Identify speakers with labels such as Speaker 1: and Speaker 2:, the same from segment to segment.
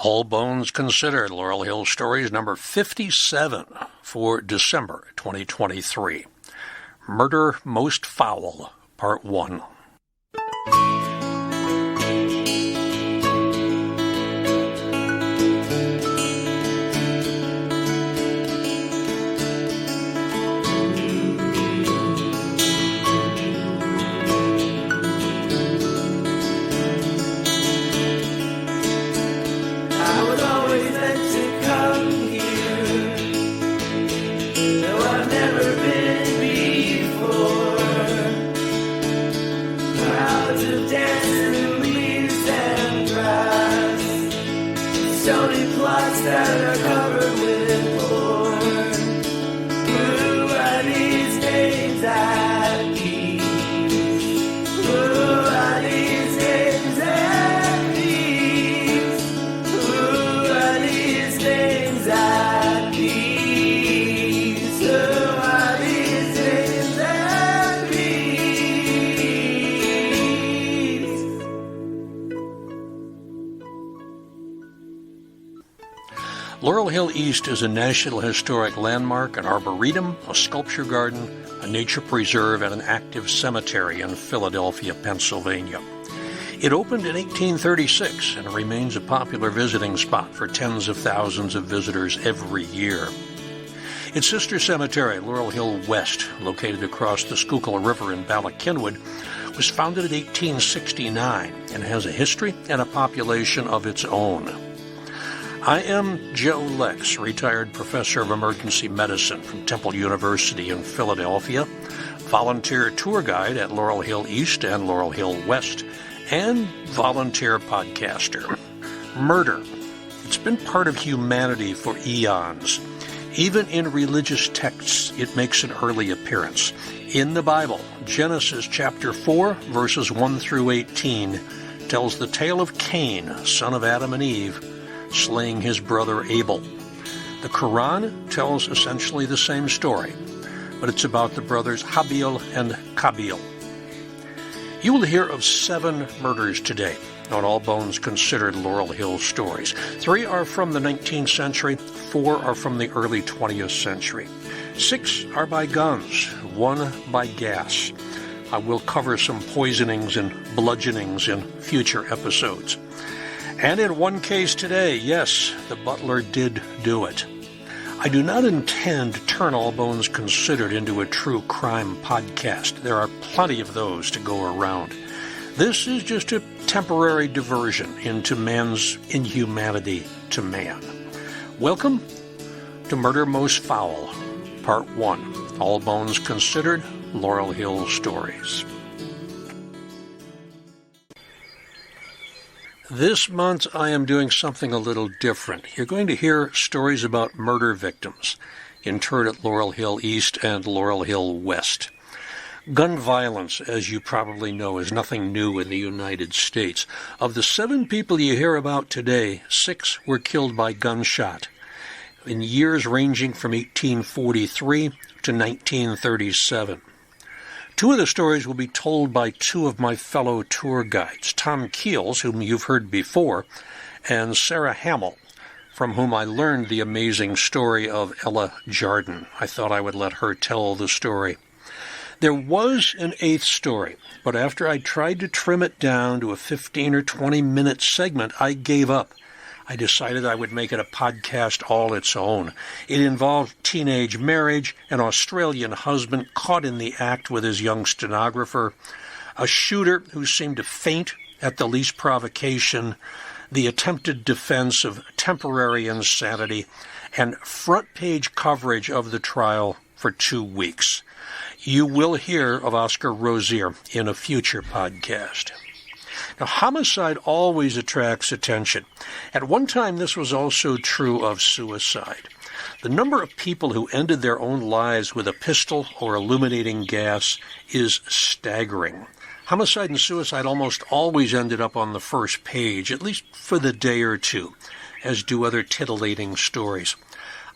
Speaker 1: All Bones Considered, Laurel Hill Stories number 57 for December 2023. Murder Most Foul, Part 1.
Speaker 2: That are covered with thorn. Who are these days at peace? Who are these days at peace? Who are these days at peace? Who are these days at peace?
Speaker 1: Laurel Hill East is a National Historic Landmark, an arboretum, a sculpture garden, a nature preserve, and an active cemetery in Philadelphia, Pennsylvania. It opened in 1836 and remains a popular visiting spot for tens of thousands of visitors every year. Its sister cemetery, Laurel Hill West, located across the Schuylkill River in Ballackinwood, was founded in 1869 and has a history and a population of its own. I am Joe Lex, retired professor of emergency medicine from Temple University in Philadelphia, volunteer tour guide at Laurel Hill East and Laurel Hill West, and volunteer podcaster. Murder. It's been part of humanity for eons. Even in religious texts, it makes an early appearance. In the Bible, Genesis chapter 4, verses 1 through 18, tells the tale of Cain, son of Adam and Eve, slaying his brother Abel. The Quran tells essentially the same story, but it's about the brothers Habil and Qabil. You will hear of 7 murders today on All Bones Considered Laurel Hill Stories. 3 are from the 19th century, 4 are from the early 20th century. 6 are by guns, 1 by gas. I will cover some poisonings and bludgeonings in future episodes. And in one case today, yes, the butler did do it. I do not intend to turn All Bones Considered into a true crime podcast. There are plenty of those to go around. This is just a temporary diversion into man's inhumanity to man. Welcome to Murder Most Foul, Part 1. All Bones Considered, Laurel Hill Stories. This month, I am doing something a little different. You're going to hear stories about murder victims interred at Laurel Hill East and Laurel Hill West. Gun violence, as you probably know, is nothing new in the United States. Of the 7 people you hear about today, 6 were killed by gunshot in years ranging from 1843 to 1937. 2 of the stories will be told by 2 of my fellow tour guides, Tom Keels, whom you've heard before, and Sarah Hamill, from whom I learned the amazing story of Ella Jardin. I thought I would let her tell the story. There was an 8th story, but after I tried to trim it down to a 15 or 20-minute segment, I gave up. I decided I would make it a podcast all its own. It involved teenage marriage, an Australian husband caught in the act with his young stenographer, a shooter who seemed to faint at the least provocation, the attempted defense of temporary insanity, and front-page coverage of the trial for 2 weeks. You will hear of Oscar Rozier in a future podcast. Now, homicide always attracts attention. At one time, this was also true of suicide. The number of people who ended their own lives with a pistol or illuminating gas is staggering. Homicide and suicide almost always ended up on the first page, at least for the day or two, as do other titillating stories.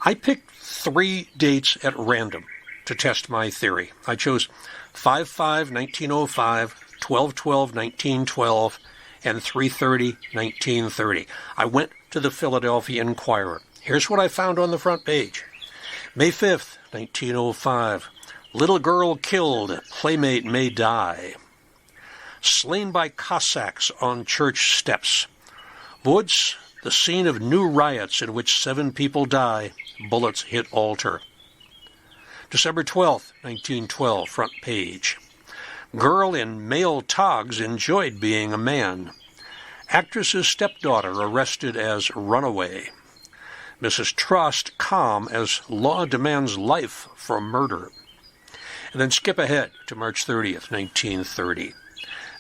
Speaker 1: I picked 3 dates at random to test my theory. I chose 5/5/1905, 12/12/1912, and 3:30, 1930. I went to the Philadelphia Inquirer. Here's what I found on the front page. May 5th, 1905. Little girl killed, playmate may die. Slain by Cossacks on church steps. Woods, the scene of new riots in which 7 people die. Bullets hit altar. December 12th, 1912, front page. Girl in male togs enjoyed being a man. Actress's stepdaughter arrested as runaway. Mrs. Trust calm as law demands life for murder. And then skip ahead to March 30th, 1930.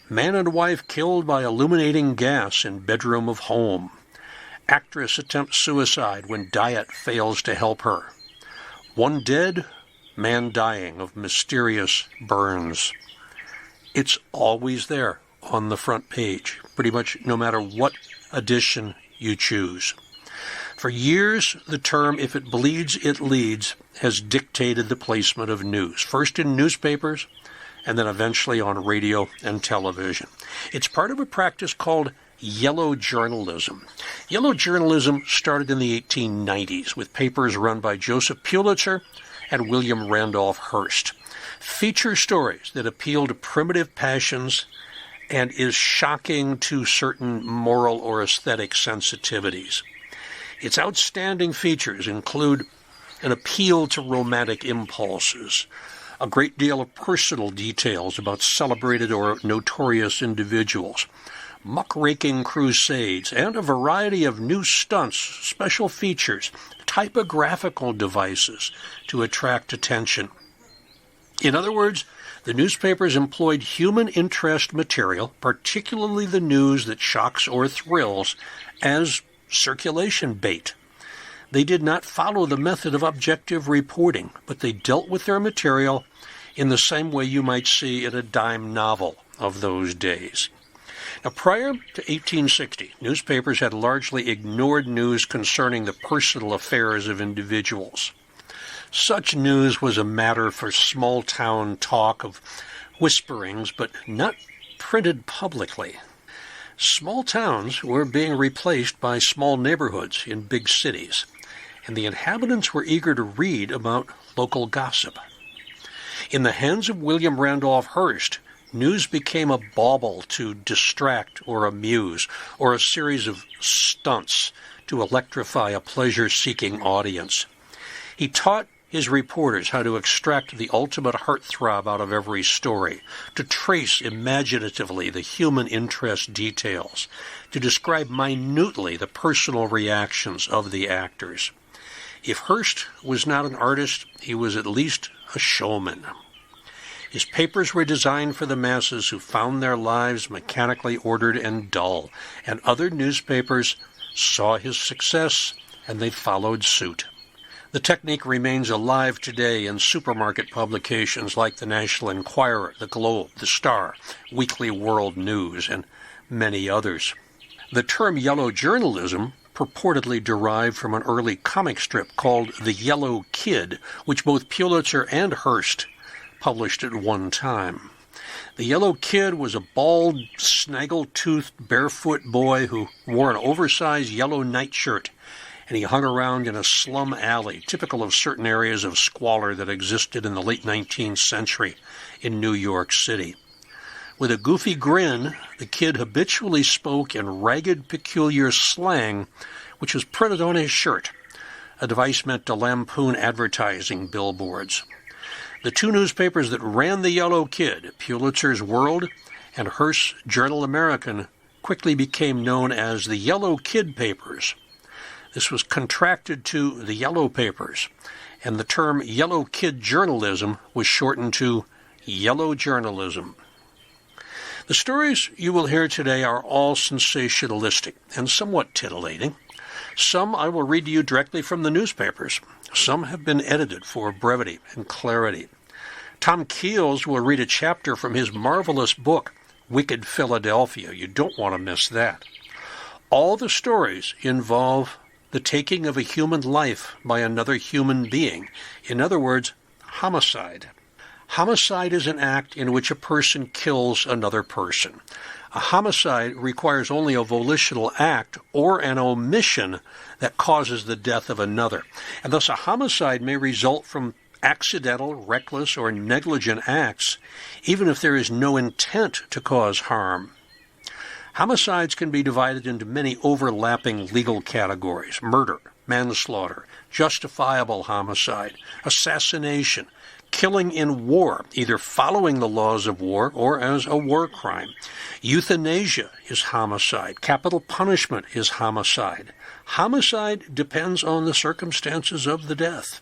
Speaker 1: Man and wife killed by illuminating gas in bedroom of home. Actress attempts suicide when diet fails to help her. One dead, man dying of mysterious burns. It's always there on the front page, pretty much no matter what edition you choose. For years, the term, if it bleeds, it leads, has dictated the placement of news, first in newspapers and then eventually on radio and television. It's part of a practice called yellow journalism. Yellow journalism started in the 1890s with papers run by Joseph Pulitzer and William Randolph Hearst. Feature stories that appeal to primitive passions and is shocking to certain moral or aesthetic sensitivities. Its outstanding features include an appeal to romantic impulses, a great deal of personal details about celebrated or notorious individuals, muckraking crusades, and a variety of new stunts, special features, typographical devices to attract attention. In other words, the newspapers employed human interest material, particularly the news that shocks or thrills, as circulation bait. They did not follow the method of objective reporting, but they dealt with their material in the same way you might see in a dime novel of those days. Now, prior to 1860, newspapers had largely ignored news concerning the personal affairs of individuals. Such news was a matter for small-town talk of whisperings, but not printed publicly. Small towns were being replaced by small neighborhoods in big cities, and the inhabitants were eager to read about local gossip. In the hands of William Randolph Hearst, news became a bauble to distract or amuse, or a series of stunts to electrify a pleasure-seeking audience. He taught his reporters how to extract the ultimate heartthrob out of every story, to trace imaginatively the human interest details, to describe minutely the personal reactions of the actors. If Hearst was not an artist, he was at least a showman. His papers were designed for the masses who found their lives mechanically ordered and dull, and other newspapers saw his success and they followed suit. The technique remains alive today in supermarket publications like the National Enquirer, the Globe, the Star, Weekly World News, and many others. The term yellow journalism purportedly derived from an early comic strip called The Yellow Kid, which both Pulitzer and Hearst published at one time. The Yellow Kid was a bald, snaggle-toothed, barefoot boy who wore an oversized yellow nightshirt, and he hung around in a slum alley, typical of certain areas of squalor that existed in the late 19th century in New York City. With a goofy grin, the kid habitually spoke in ragged, peculiar slang, which was printed on his shirt, a device meant to lampoon advertising billboards. The two newspapers that ran the Yellow Kid, Pulitzer's World and Hearst's Journal-American, quickly became known as the Yellow Kid papers. This was contracted to the Yellow Papers, and the term Yellow Kid journalism was shortened to Yellow Journalism. The stories you will hear today are all sensationalistic and somewhat titillating. Some I will read to you directly from the newspapers. Some have been edited for brevity and clarity. Tom Keels will read a chapter from his marvelous book, Wicked Philadelphia. You don't want to miss that. All the stories involve the taking of a human life by another human being. In other words, homicide. Homicide is an act in which a person kills another person. A homicide requires only a volitional act or an omission that causes the death of another, and thus a homicide may result from accidental, reckless, or negligent acts, even if there is no intent to cause harm. Homicides can be divided into many overlapping legal categories: murder, manslaughter, justifiable homicide, assassination, killing in war, either following the laws of war or as a war crime. Euthanasia is homicide. Capital punishment is homicide. Homicide depends on the circumstances of the death.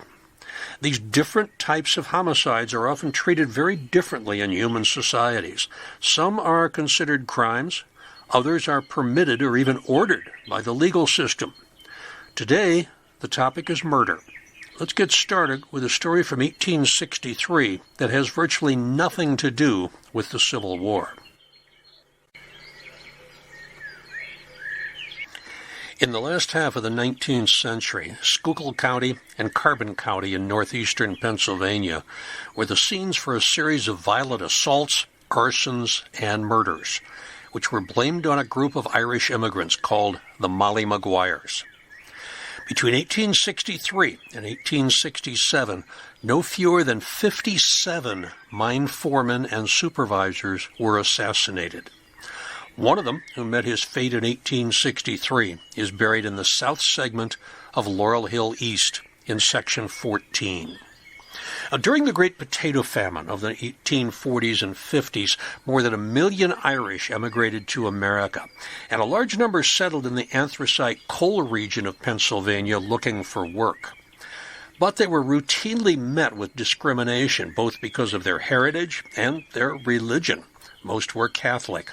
Speaker 1: These different types of homicides are often treated very differently in human societies. Some are considered crimes, others are permitted or even ordered by the legal system. Today, the topic is murder. Let's get started with a story from 1863 that has virtually nothing to do with the Civil War. In the last half of the 19th century, Schuylkill County and Carbon County in northeastern Pennsylvania were the scenes for a series of violent assaults, arsons, and murders, which were blamed on a group of Irish immigrants called the Molly Maguires. Between 1863 and 1867, no fewer than 57 mine foremen and supervisors were assassinated. One of them, who met his fate in 1863, is buried in the south segment of Laurel Hill East in Section 14. During the Great Potato Famine of the 1840s and 50s, more than 1 million Irish emigrated to America, and a large number settled in the anthracite coal region of Pennsylvania looking for work. But they were routinely met with discrimination, both because of their heritage and their religion. Most were Catholic.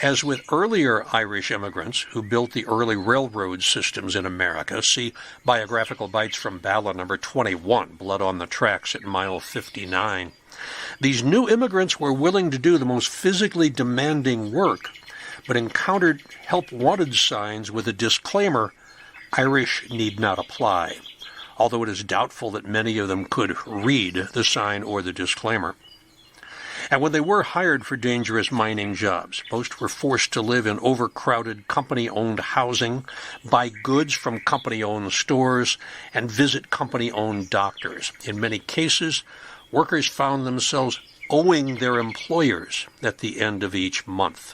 Speaker 1: As with earlier Irish immigrants who built the early railroad systems in America, see Biographical Bites from Ballad number 21, Blood on the Tracks at mile 59. These new immigrants were willing to do the most physically demanding work, but encountered help wanted signs with a disclaimer, Irish need not apply, although it is doubtful that many of them could read the sign or the disclaimer. And when they were hired for dangerous mining jobs, most were forced to live in overcrowded company-owned housing, buy goods from company-owned stores, and visit company-owned doctors. In many cases, workers found themselves owing their employers at the end of each month.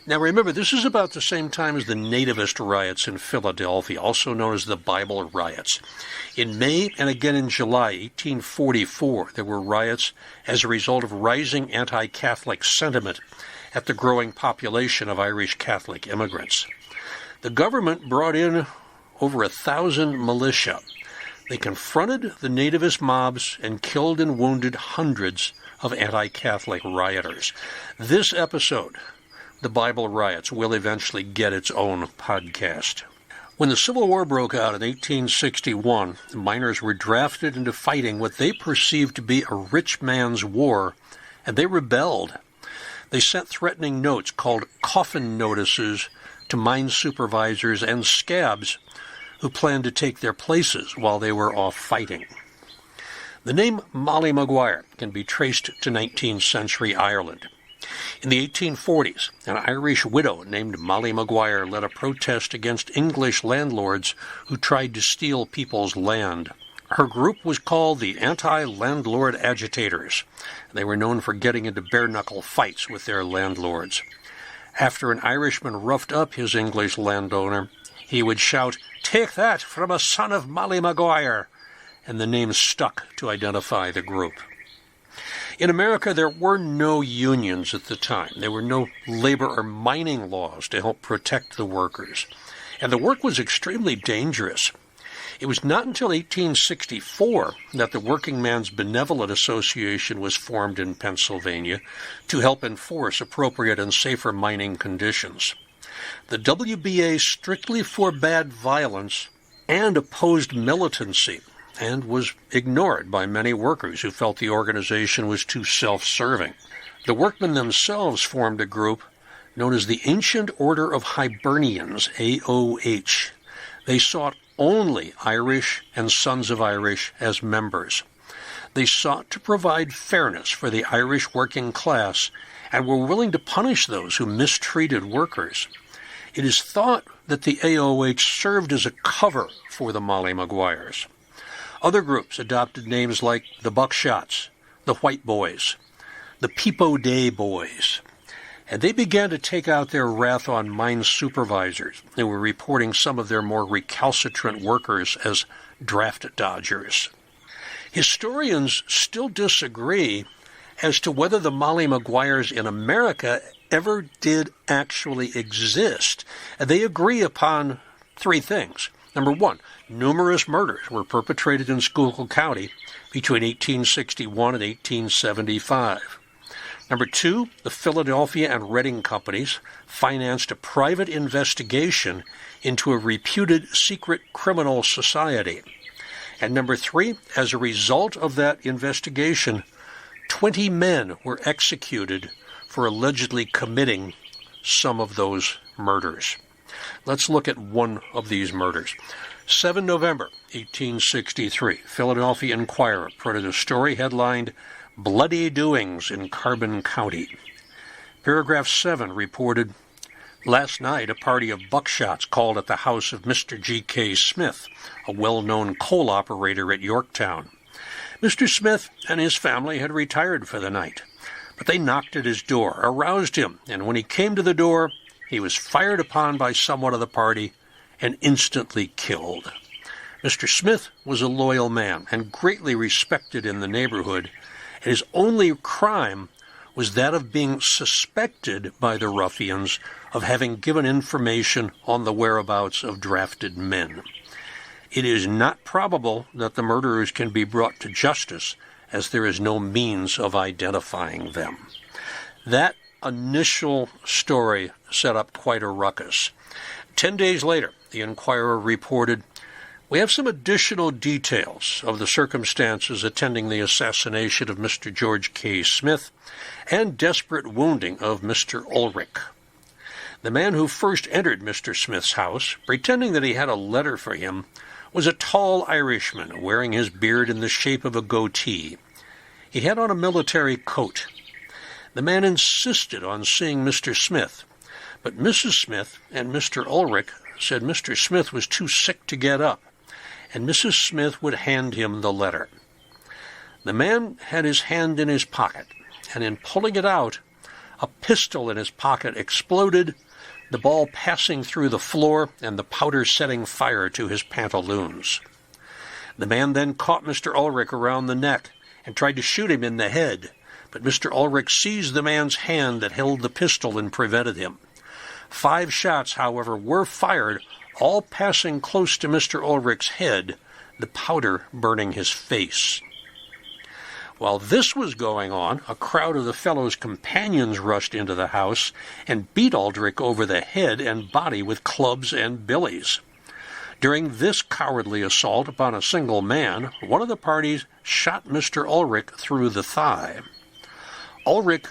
Speaker 1: Now remember, this is about the same time as the nativist riots in Philadelphia, also known as the Bible riots. In May and again in July 1844, there were riots as a result of rising anti-Catholic sentiment at the growing population of Irish Catholic immigrants. The government brought in over 1,000 militia. They confronted the nativist mobs and killed and wounded hundreds of anti-Catholic rioters. This episode, The Bible Riots, will eventually get its own podcast. When the Civil War broke out in 1861, the miners were drafted into fighting what they perceived to be a rich man's war, and they rebelled. They sent threatening notes called coffin notices to mine supervisors and scabs who planned to take their places while they were off fighting. The name Molly Maguire can be traced to 19th century Ireland. In the 1840s, an Irish widow named Molly Maguire led a protest against English landlords who tried to steal people's land. Her group was called the Anti-Landlord Agitators. They were known for getting into bare-knuckle fights with their landlords. After an Irishman roughed up his English landowner, he would shout, "Take that from a son of Molly Maguire," and the name stuck to identify the group. In America, there were no unions at the time. There were no labor or mining laws to help protect the workers. And the work was extremely dangerous. It was not until 1864 that the Working Man's Benevolent Association was formed in Pennsylvania to help enforce appropriate and safer mining conditions. The WBA strictly forbade violence and opposed militancy, and was ignored by many workers who felt the organization was too self-serving. The workmen themselves formed a group known as the Ancient Order of Hibernians, AOH. They sought only Irish and Sons of Irish as members. They sought to provide fairness for the Irish working class and were willing to punish those who mistreated workers. It is thought that the AOH served as a cover for the Molly Maguires. Other groups adopted names like the Buckshots, the White Boys, the Peepo Day Boys, and they began to take out their wrath on mine supervisors who were reporting some of their more recalcitrant workers as draft dodgers. Historians still disagree as to whether the Molly Maguires in America ever did actually exist. They agree upon three things. Number one, numerous murders were perpetrated in Schuylkill County between 1861 and 1875. Number two, the Philadelphia and Reading companies financed a private investigation into a reputed secret criminal society. And number three, as a result of that investigation, 20 men were executed for allegedly committing some of those murders. Let's look at one of these murders. 7 November 1863, Philadelphia Inquirer printed a story headlined, "Bloody Doings in Carbon County." Paragraph 7 reported, "Last night a party of buckshots called at the house of Mr. G.K. Smith, a well-known coal operator at Yorktown. Mr. Smith and his family had retired for the night, but they knocked at his door, aroused him, and when he came to the door, he was fired upon by someone of the party and instantly killed. Mr. Smith was a loyal man and greatly respected in the neighborhood, and his only crime was that of being suspected by the ruffians of having given information on the whereabouts of drafted men. It is not probable that the murderers can be brought to justice, as there is no means of identifying them." That initial story set up quite a ruckus. 10 days later, the Inquirer reported, "We have some additional details of the circumstances attending the assassination of Mr. George K. Smith and desperate wounding of Mr. Ulrich. The man who first entered Mr. Smith's house, pretending that he had a letter for him, was a tall Irishman wearing his beard in the shape of a goatee. He had on a military coat. The man insisted on seeing Mr. Smith, but Mrs. Smith and Mr. Ulrich said Mr. Smith was too sick to get up, and Mrs. Smith would hand him the letter. The man had his hand in his pocket, and in pulling it out, a pistol in his pocket exploded, the ball passing through the floor and the powder setting fire to his pantaloons. The man then caught Mr. Ulrich around the neck and tried to shoot him in the head, but Mr. Ulrich seized the man's hand that held the pistol and prevented him. 5 shots, however, were fired, all passing close to Mr. Ulrich's head, the powder burning his face. While this was going on, a crowd of the fellow's companions rushed into the house and beat Ulrich over the head and body with clubs and billies. During this cowardly assault upon a single man, one of the parties shot Mr. Ulrich through the thigh. Ulrich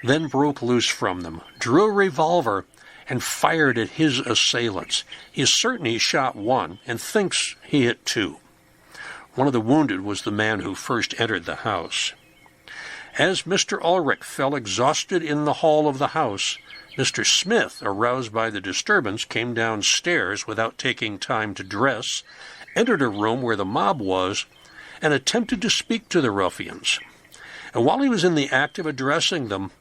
Speaker 1: then broke loose from them, drew a revolver, and fired at his assailants. He is certain he shot one and thinks he hit 2. One of the wounded was the man who first entered the house. As Mr. Ulrich fell exhausted in the hall of the house, Mr. Smith, aroused by the disturbance, came downstairs without taking time to dress, entered a room where the mob was, and attempted to speak to the ruffians. And while he was in the act of addressing them,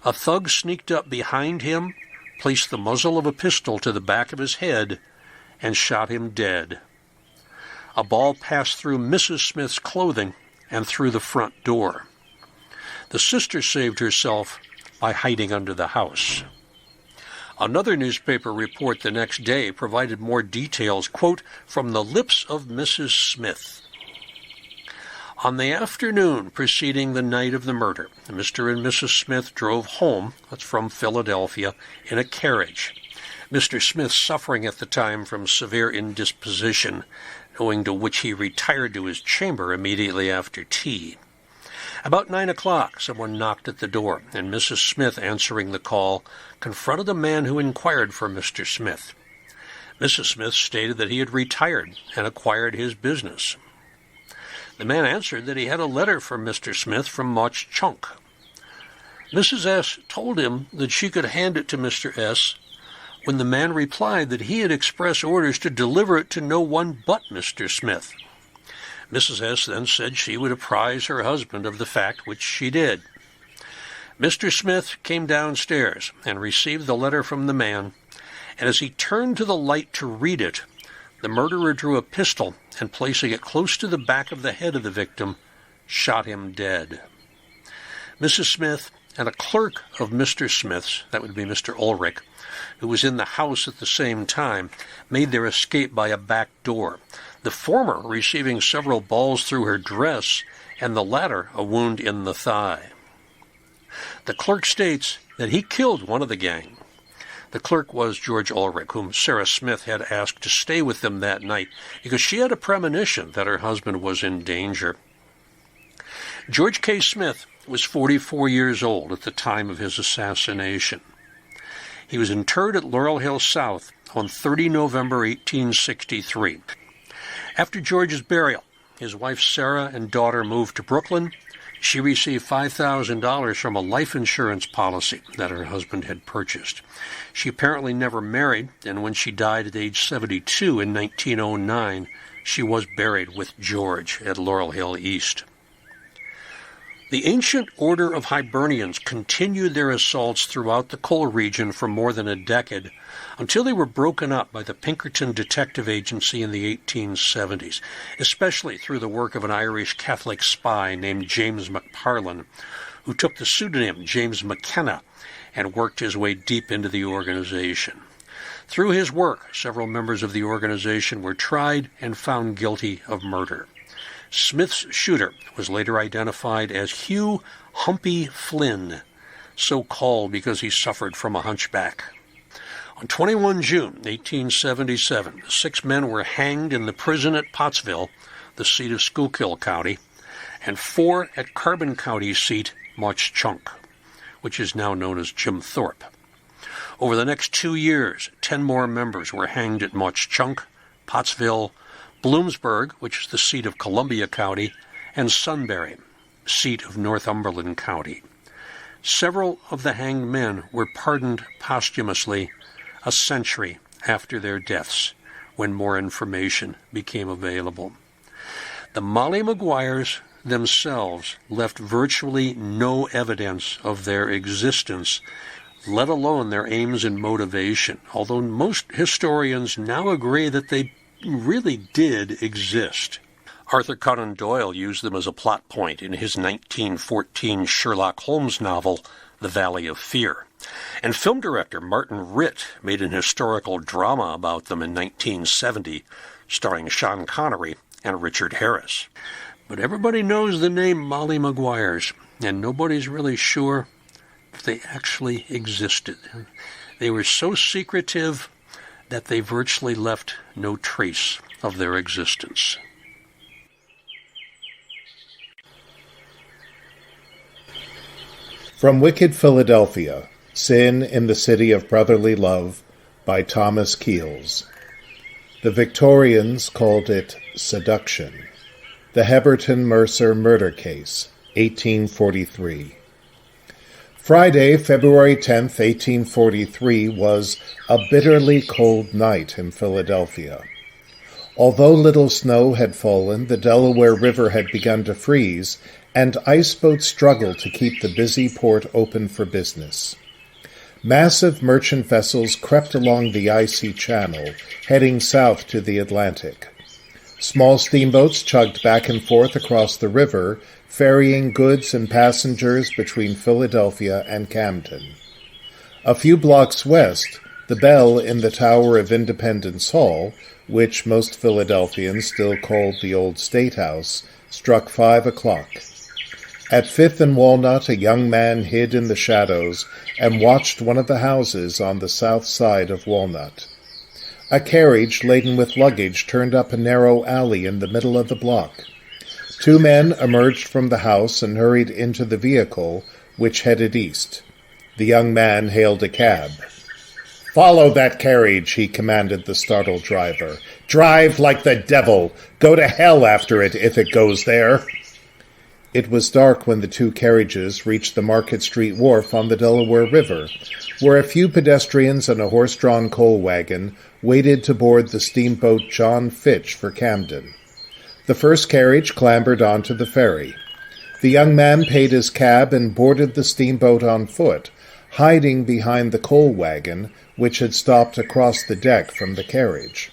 Speaker 1: a thug sneaked up behind him, placed the muzzle of a pistol to the back of his head, and shot him dead. A ball passed through Mrs. Smith's clothing and through the front door. The sister saved herself by hiding under the house. Another newspaper report the next day provided more details, quote, "from the lips of Mrs. Smith." On the afternoon preceding the night of the murder, Mr. and Mrs. Smith drove home, that's from Philadelphia, in a carriage. Mr. Smith suffering at the time from severe indisposition, owing to which he retired to his chamber immediately after tea. About 9 o'clock, someone knocked at the door, and Mrs. Smith, answering the call, confronted a man who inquired for Mr. Smith. Mrs. Smith stated that he had retired and acquired his business. The man answered that he had a letter from Mr. Smith from Much Chunk. Mrs. S. told him that she could hand it to Mr. S., when the man replied that he had express orders to deliver it to no one but Mr. Smith. Mrs. S. then said she would apprise her husband of the fact, which she did. Mr. Smith came downstairs and received the letter from the man, and as he turned to the light to read it, the murderer drew a pistol and, placing it close to the back of the head of the victim, shot him dead. Mrs. Smith and a clerk of Mr. Smith's, that would be Mr. Ulrich, who was in the house at the same time, made their escape by a back door, the former receiving several balls through her dress, and the latter a wound in the thigh. The clerk states that he killed one of the gang. The clerk was George Ulrich, whom Sarah Smith had asked to stay with them that night because she had a premonition that her husband was in danger. George K. Smith was 44 years old at the time of his assassination. He was interred at Laurel Hill South on 30 November 1863. After George's burial, his wife Sarah and daughter moved to Brooklyn. She received $5,000 from a life insurance policy that her husband had purchased. She apparently never married, and when she died at age 72 in 1909, she was buried with George at Laurel Hill East. The ancient order of Hibernians continued their assaults throughout the coal region for more than a decade, until they were broken up by the Pinkerton Detective Agency in the 1870s, especially through the work of an Irish Catholic spy named James McParlin, who took the pseudonym James McKenna and worked his way deep into the organization. Through his work, several members of the organization were tried and found guilty of murder. Smith's shooter was later identified as Hugh Humpy Flynn, so called because he suffered from a hunchback. On 21 June 1877, 6 men were hanged in the prison at Pottsville, the seat of Schuylkill County, and 4 at Carbon County's seat, Much Chunk, which is now known as Jim Thorpe. Over the next 2 years, 10 more members were hanged at Much Chunk, Pottsville, Bloomsburg, which is the seat of Columbia County, and Sunbury, seat of Northumberland County. Several of the hanged men were pardoned posthumously a century after their deaths, when more information became available. The Molly Maguires themselves left virtually no evidence of their existence, let alone their aims and motivation, although most historians now agree that they really did exist. Arthur Conan Doyle used them as a plot point in his 1914 Sherlock Holmes novel, The Valley of Fear. And film director Martin Ritt made an historical drama about them in 1970, starring Sean Connery and Richard Harris. But everybody knows the name Molly Maguires, and nobody's really sure if they actually existed. They were so secretive that they virtually left no trace of their existence.
Speaker 3: From Wicked Philadelphia, Sin in the City of Brotherly Love by Tom Keels. The Victorians called it seduction. The Heberton Mercer murder case, 1843. Friday, February 10th, 1843, was a bitterly cold night in Philadelphia. Although little snow had fallen, the Delaware River had begun to freeze, and ice boats struggled to keep the busy port open for business. Massive merchant vessels crept along the icy channel, heading south to the Atlantic. Small steamboats chugged back and forth across the river, ferrying goods and passengers between Philadelphia and Camden. A few blocks west, the bell in the tower of Independence Hall, which most Philadelphians still called the Old State House, struck 5 o'clock. At Fifth and Walnut, a young man hid in the shadows and watched one of the houses on the south side of Walnut. A carriage laden with luggage turned up a narrow alley in the middle of the block. 2 men emerged from the house and hurried into the vehicle, which headed east. The young man hailed a cab. "Follow that carriage," he commanded the startled driver. "Drive like the devil. Go to hell after it, if it goes there." It was dark when the two carriages reached the Market Street wharf on the Delaware River, where a few pedestrians and a horse-drawn coal wagon waited to board the steamboat John Fitch for Camden. The first carriage clambered onto the ferry. The young man paid his cab and boarded the steamboat on foot, hiding behind the coal wagon, which had stopped across the deck from the carriage.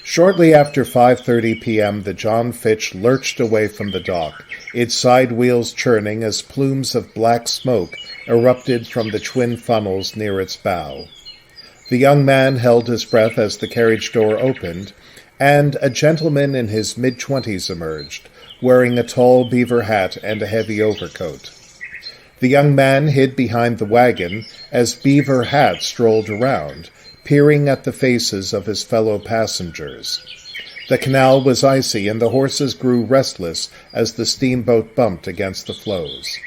Speaker 3: Shortly after 5:30 p.m., the John Fitch lurched away from the dock, its side wheels churning as plumes of black smoke erupted from the twin funnels near its bow. The young man held his breath as the carriage door opened, and a gentleman in his mid-twenties emerged, wearing a tall beaver hat and a heavy overcoat. The young man hid behind the wagon as Beaver Hat strolled around, peering at the faces of his fellow passengers. The canal was icy, and the horses grew restless as the steamboat bumped against the floes.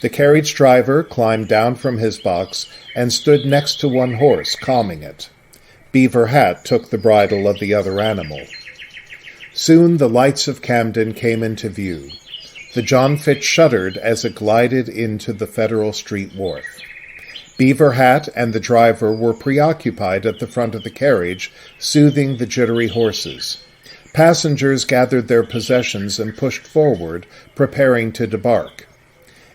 Speaker 3: The carriage driver climbed down from his box and stood next to one horse, calming it. Beaver Hat took the bridle of the other animal. Soon the lights of Camden came into view. The John Fitch shuddered as it glided into the Federal Street wharf. Beaver Hat and the driver were preoccupied at the front of the carriage, soothing the jittery horses. Passengers gathered their possessions and pushed forward, preparing to debark.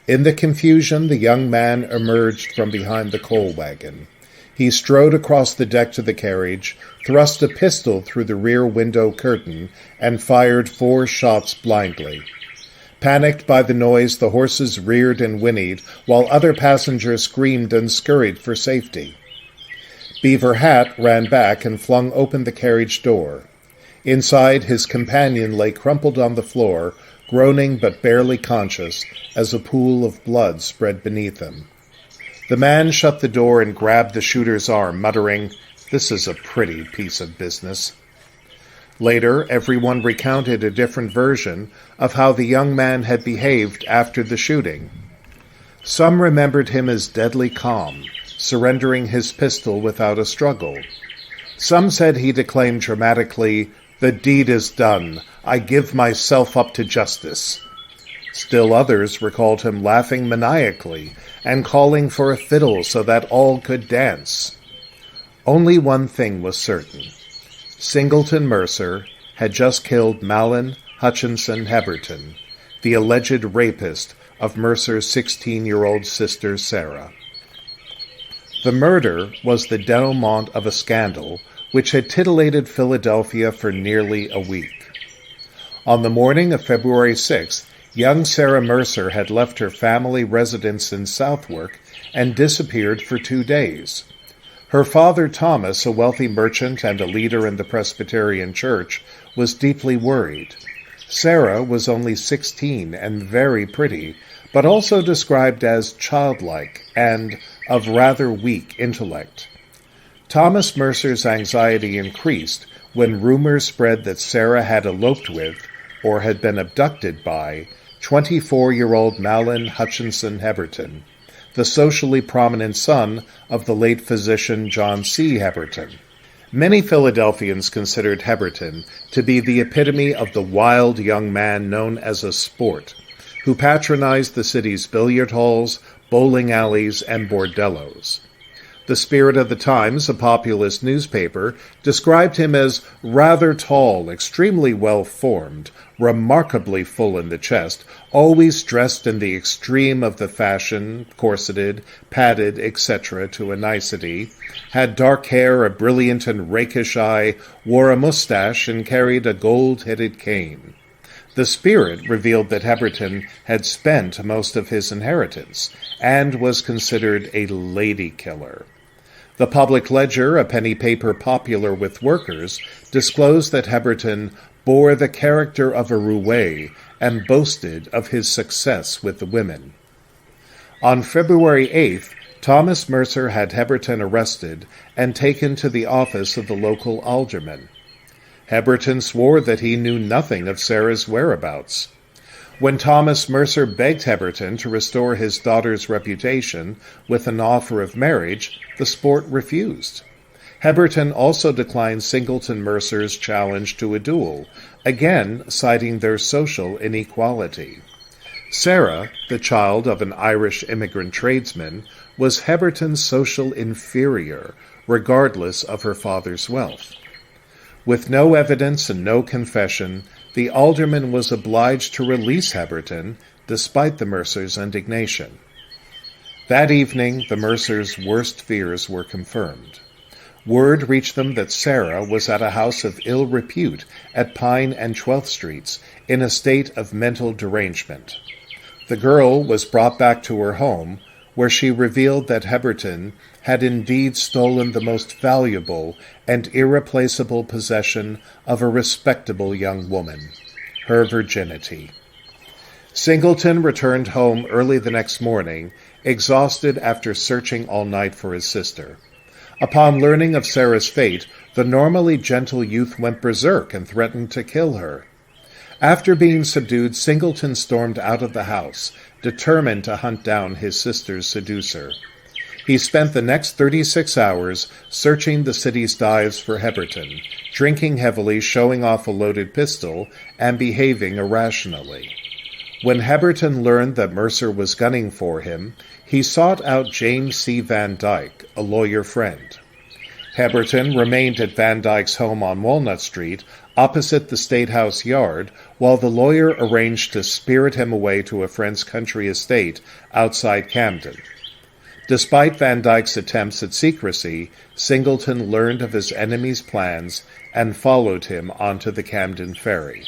Speaker 3: In the confusion, the young man emerged from behind the coal wagon. He strode across the deck to the carriage, thrust a pistol through the rear window curtain, and fired 4 shots blindly. Panicked by the noise, the horses reared and whinnied, while other passengers screamed and scurried for safety. Beaver Hat ran back and flung open the carriage door. Inside, his companion lay crumpled on the floor, groaning but barely conscious, as a pool of blood spread beneath him. The man shut the door and grabbed the shooter's arm, muttering, "This is a pretty piece of business." Later, everyone recounted a different version of how the young man had behaved after the shooting. Some remembered him as deadly calm, surrendering his pistol without a struggle. Some said he declaimed dramatically, "The deed is done. I give myself up to justice." Still others recalled him laughing maniacally and calling for a fiddle so that all could dance. Only one thing was certain. Singleton Mercer had just killed Mahlon, Hutchinson, Heberton, the alleged rapist of Mercer's 16-year-old sister Sarah. The murder was the denouement of a scandal which had titillated Philadelphia for nearly a week. On the morning of February 6th, young Sarah Mercer had left her family residence in Southwark and disappeared for 2 days. Her father, Thomas, a wealthy merchant and a leader in the Presbyterian Church, was deeply worried. Sarah was only 16 and very pretty, but also described as childlike and of rather weak intellect. Thomas Mercer's anxiety increased when rumors spread that Sarah had eloped with, or had been abducted by, 24-year-old Mahlon Hutchinson Heberton, the socially prominent son of the late physician John C. Heberton. Many Philadelphians considered Heberton to be the epitome of the wild young man known as a sport, who patronized the city's billiard halls, bowling alleys, and bordellos. The Spirit of the Times, a populist newspaper, described him as rather tall, extremely well-formed, remarkably full in the chest, always dressed in the extreme of the fashion, corseted, padded, etc. to a nicety, had dark hair, a brilliant and rakish eye, wore a mustache, and carried a gold-headed cane. The Spirit revealed that Heberton had spent most of his inheritance, and was considered a lady killer. The Public Ledger, a penny paper popular with workers, disclosed that Heberton bore the character of a roue and boasted of his success with the women. On February 8th, Thomas Mercer had Heberton arrested and taken to the office of the local alderman. Heberton swore that he knew nothing of Sarah's whereabouts. When Thomas Mercer begged Heberton to restore his daughter's reputation with an offer of marriage, the sport refused. Heberton also declined Singleton Mercer's challenge to a duel, again citing their social inequality. Sarah, the child of an Irish immigrant tradesman, was Heberton's social inferior, regardless of her father's wealth. With no evidence and no confession, the alderman was obliged to release Heberton, despite the Mercers' indignation. That evening, the Mercers' worst fears were confirmed. Word reached them that Sarah was at a house of ill repute at Pine and 12th Streets, in a state of mental derangement. The girl was brought back to her home, where she revealed that Heberton had indeed stolen the most valuable and irreplaceable possession of a respectable young woman, her virginity. Singleton returned home early the next morning, exhausted after searching all night for his sister. Upon learning of Sarah's fate, the normally gentle youth went berserk and threatened to kill her. After being subdued, Singleton stormed out of the house, determined to hunt down his sister's seducer. He spent the next 36 hours searching the city's dives for Heberton, drinking heavily, showing off a loaded pistol, and behaving irrationally. When Heberton learned that Mercer was gunning for him, he sought out James C. Van Dyke, a lawyer friend. Heberton remained at Van Dyke's home on Walnut Street, opposite the State House yard, while the lawyer arranged to spirit him away to a friend's country estate outside Camden. Despite Van Dyke's attempts at secrecy, Singleton learned of his enemy's plans and followed him onto the Camden ferry.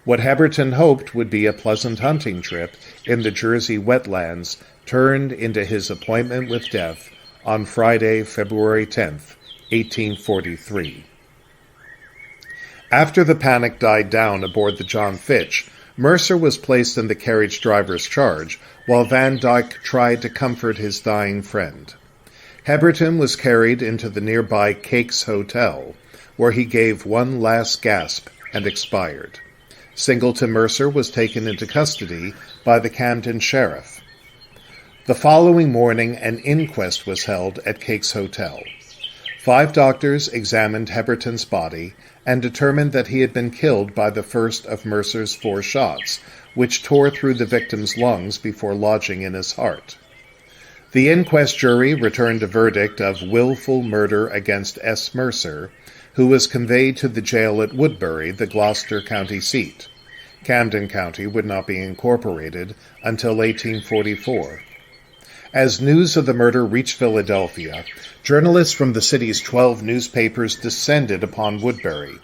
Speaker 3: What Heberton hoped would be a pleasant hunting trip in the Jersey wetlands turned into his appointment with death on Friday, February 10th, 1843. After the panic died down aboard the John Fitch, Mercer was placed in the carriage driver's charge, while Van Dyke tried to comfort his dying friend. Heberton was carried into the nearby Cakes Hotel, where he gave one last gasp and expired. Singleton Mercer was taken into custody by the Camden sheriff. The following morning, an inquest was held at Cakes Hotel. 5 doctors examined Heberton's body and determined that he had been killed by the first of Mercer's 4 shots, which tore through the victim's lungs before lodging in his heart. The inquest jury returned a verdict of willful murder against S. Mercer, who was conveyed to the jail at Woodbury, the Gloucester County seat. Camden County would not be incorporated until 1844. As news of the murder reached Philadelphia, journalists from the city's 12 newspapers descended upon Woodbury.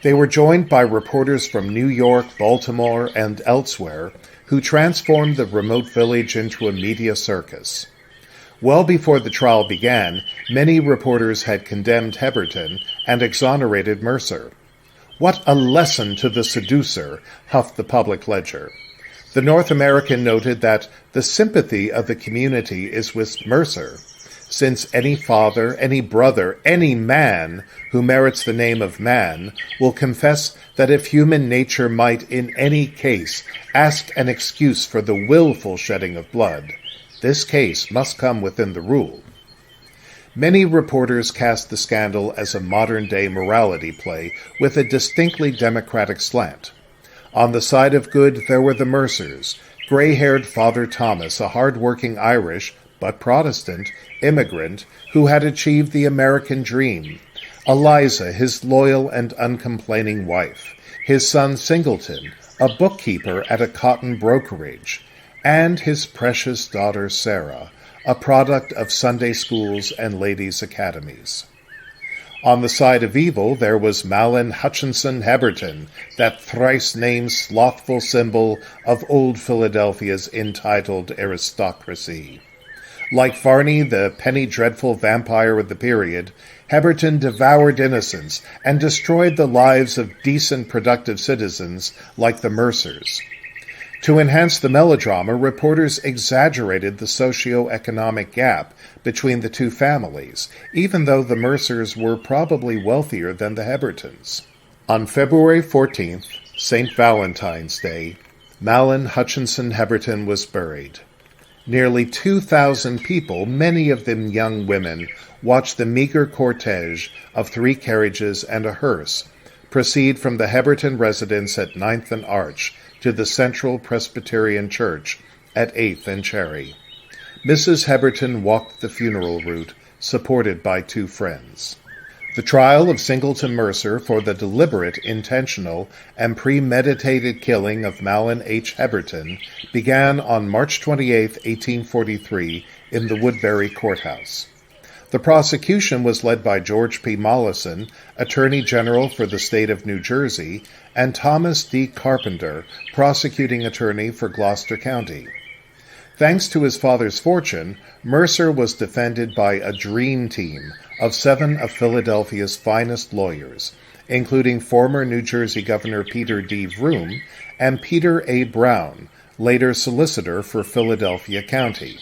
Speaker 3: They were joined by reporters from New York, Baltimore, and elsewhere, who transformed the remote village into a media circus. Well before the trial began, many reporters had condemned Heberton and exonerated Mercer. "What a lesson to the seducer," huffed the Public Ledger. The North American noted that the sympathy of the community is with Mercer, since any father, any brother, any man who merits the name of man will confess that if human nature might in any case ask an excuse for the willful shedding of blood, this case must come within the rule. Many reporters cast the scandal as a modern-day morality play with a distinctly democratic slant. On the side of good, there were the Mercers, gray-haired Father Thomas, a hard-working Irish, but Protestant, immigrant who had achieved the American dream, Eliza, his loyal and uncomplaining wife, his son Singleton, a bookkeeper at a cotton brokerage, and his precious daughter Sarah, a product of Sunday schools and ladies' academies. On the side of evil, there was Mahlon Hutchinson Heberton, that thrice-named slothful symbol of old Philadelphia's entitled aristocracy. Like Varney, the penny-dreadful vampire of the period, Heberton devoured innocents and destroyed the lives of decent, productive citizens like the Mercers. To enhance the melodrama, reporters exaggerated the socio-economic gap between the two families, even though the Mercers were probably wealthier than the Hebertons. On February 14th, St. Valentine's Day, Mahlon, Hutchinson, Heberton was buried. Nearly 2,000 people, many of them young women, watched the meager cortege of 3 carriages and a hearse proceed from the Heberton residence at 9th and Arch to the Central Presbyterian Church at 8th and Cherry. Mrs. Heberton walked the funeral route, supported by 2 friends. The trial of Singleton Mercer for the deliberate, intentional, and premeditated killing of Mahlon H. Heberton began on March 28, 1843, in the Woodbury Courthouse. The prosecution was led by George P. Mollison, Attorney General for the state of New Jersey, and Thomas D. Carpenter, prosecuting attorney for Gloucester County. Thanks to his father's fortune, Mercer was defended by a dream team of 7 of Philadelphia's finest lawyers, including former New Jersey Governor Peter D. Vroom and Peter A. Brown, later solicitor for Philadelphia County.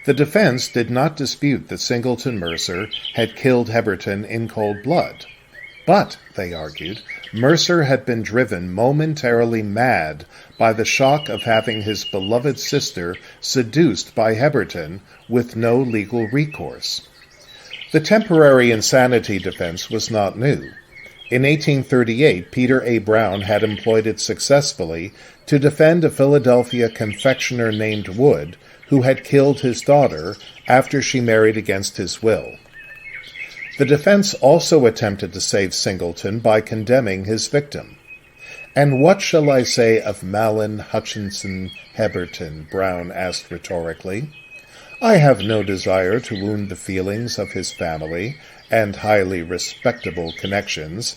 Speaker 3: The defense did not dispute that Singleton Mercer had killed Heberton in cold blood. But, they argued, Mercer had been driven momentarily mad by the shock of having his beloved sister seduced by Heberton with no legal recourse. The temporary insanity defense was not new. In 1838, Peter A. Brown had employed it successfully to defend a Philadelphia confectioner named Wood, who had killed his daughter after she married against his will. The defense also attempted to save Singleton by condemning his victim. "And what shall I say of Mahlon, Hutchinson, Heberton?" Brown asked rhetorically. "I have no desire to wound the feelings of his family and highly respectable connections,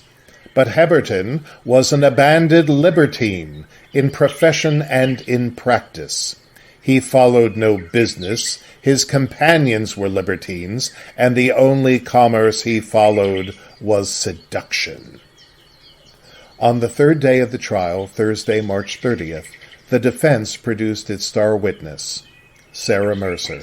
Speaker 3: but Heberton was an abandoned libertine in profession and in practice. He followed no business, his companions were libertines, and the only commerce he followed was seduction." On the 3rd day of the trial, Thursday, March 30th, the defense produced its star witness, Sarah Mercer.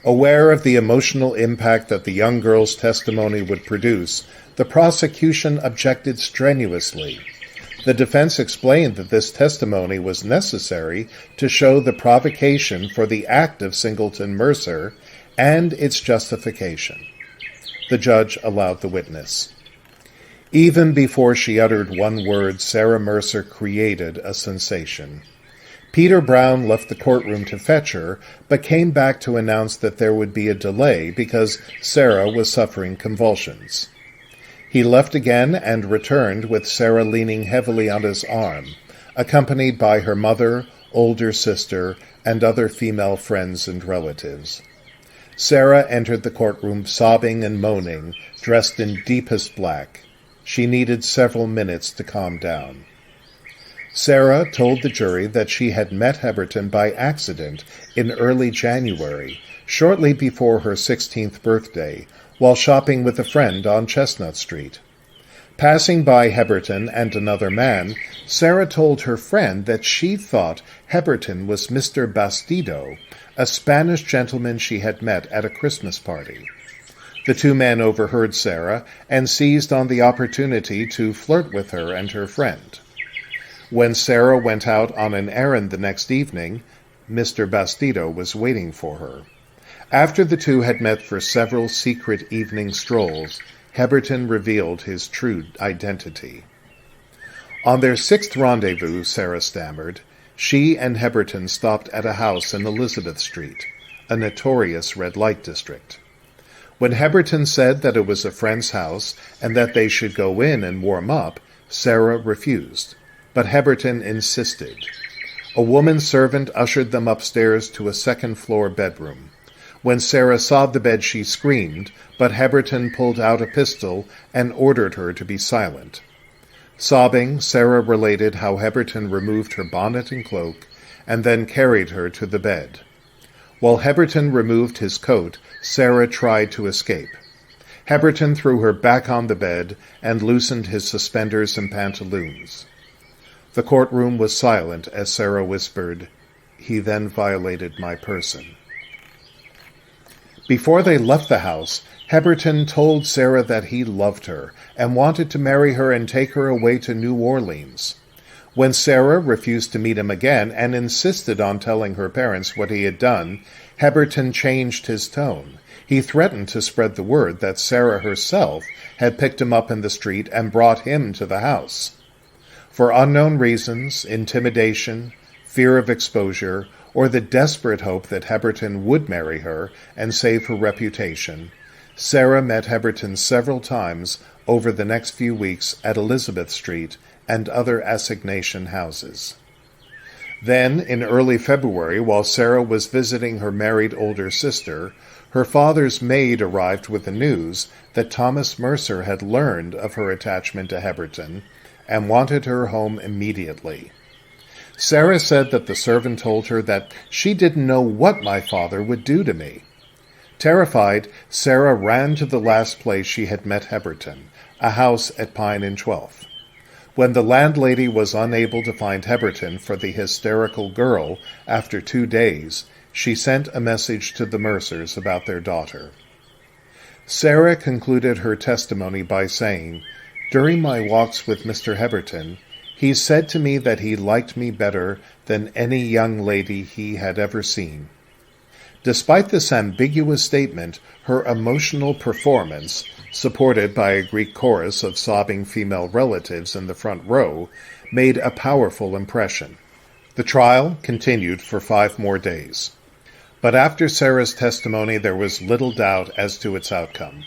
Speaker 3: Aware of the emotional impact that the young girl's testimony would produce, the prosecution objected strenuously. The defense explained that this testimony was necessary to show the provocation for the act of Singleton Mercer and its justification. The judge allowed the witness. Even before she uttered one word, Sarah Mercer created a sensation. Peter Brown left the courtroom to fetch her, but came back to announce that there would be a delay because Sarah was suffering convulsions. He left again and returned with Sarah leaning heavily on his arm, accompanied by her mother, older sister, and other female friends and relatives. Sarah entered the courtroom sobbing and moaning, dressed in deepest black. She needed several minutes to calm down. Sarah told the jury that she had met Heberton by accident in early January, shortly before her 16th birthday, while shopping with a friend on Chestnut Street. Passing by Heberton and another man, Sarah told her friend that she thought Heberton was Mr. Bastido, a Spanish gentleman she had met at a Christmas party. The 2 men overheard Sarah and seized on the opportunity to flirt with her and her friend. When Sarah went out on an errand the next evening, Mr. Bastido was waiting for her. After the 2 had met for several secret evening strolls, Heberton revealed his true identity. On their 6th rendezvous, Sarah stammered, she and Heberton stopped at a house in Elizabeth Street, a notorious red-light district. When Heberton said that it was a friend's house and that they should go in and warm up, Sarah refused, but Heberton insisted. A woman servant ushered them upstairs to a 2nd-floor bedroom. When Sarah saw the bed, she screamed, but Heberton pulled out a pistol and ordered her to be silent. Sobbing, Sarah related how Heberton removed her bonnet and cloak and then carried her to the bed. While Heberton removed his coat, Sarah tried to escape. Heberton threw her back on the bed and loosened his suspenders and pantaloons. The courtroom was silent as Sarah whispered, "He then violated my person." Before they left the house, Heberton told Sarah that he loved her and wanted to marry her and take her away to New Orleans. When Sarah refused to meet him again and insisted on telling her parents what he had done, Heberton changed his tone. He threatened to spread the word that Sarah herself had picked him up in the street and brought him to the house. For unknown reasons, intimidation, fear of exposure, or the desperate hope that Heberton would marry her and save her reputation, Sarah met Heberton several times over the next few weeks at Elizabeth Street and other assignation houses. Then, in early February, while Sarah was visiting her married older sister, her father's maid arrived with the news that Thomas Mercer had learned of her attachment to Heberton and wanted her home immediately. Sarah said that the servant told her that she didn't know what my father would do to me. Terrified, Sarah ran to the last place she had met Heberton, a house at Pine and 12th. When the landlady was unable to find Heberton for the hysterical girl after 2 days, she sent a message to the Mercers about their daughter. Sarah concluded her testimony by saying, "During my walks with Mr. Heberton, he said to me that he liked me better than any young lady he had ever seen." Despite this ambiguous statement, her emotional performance, supported by a Greek chorus of sobbing female relatives in the front row, made a powerful impression. The trial continued for 5 more days. But after Sarah's testimony, there was little doubt as to its outcome.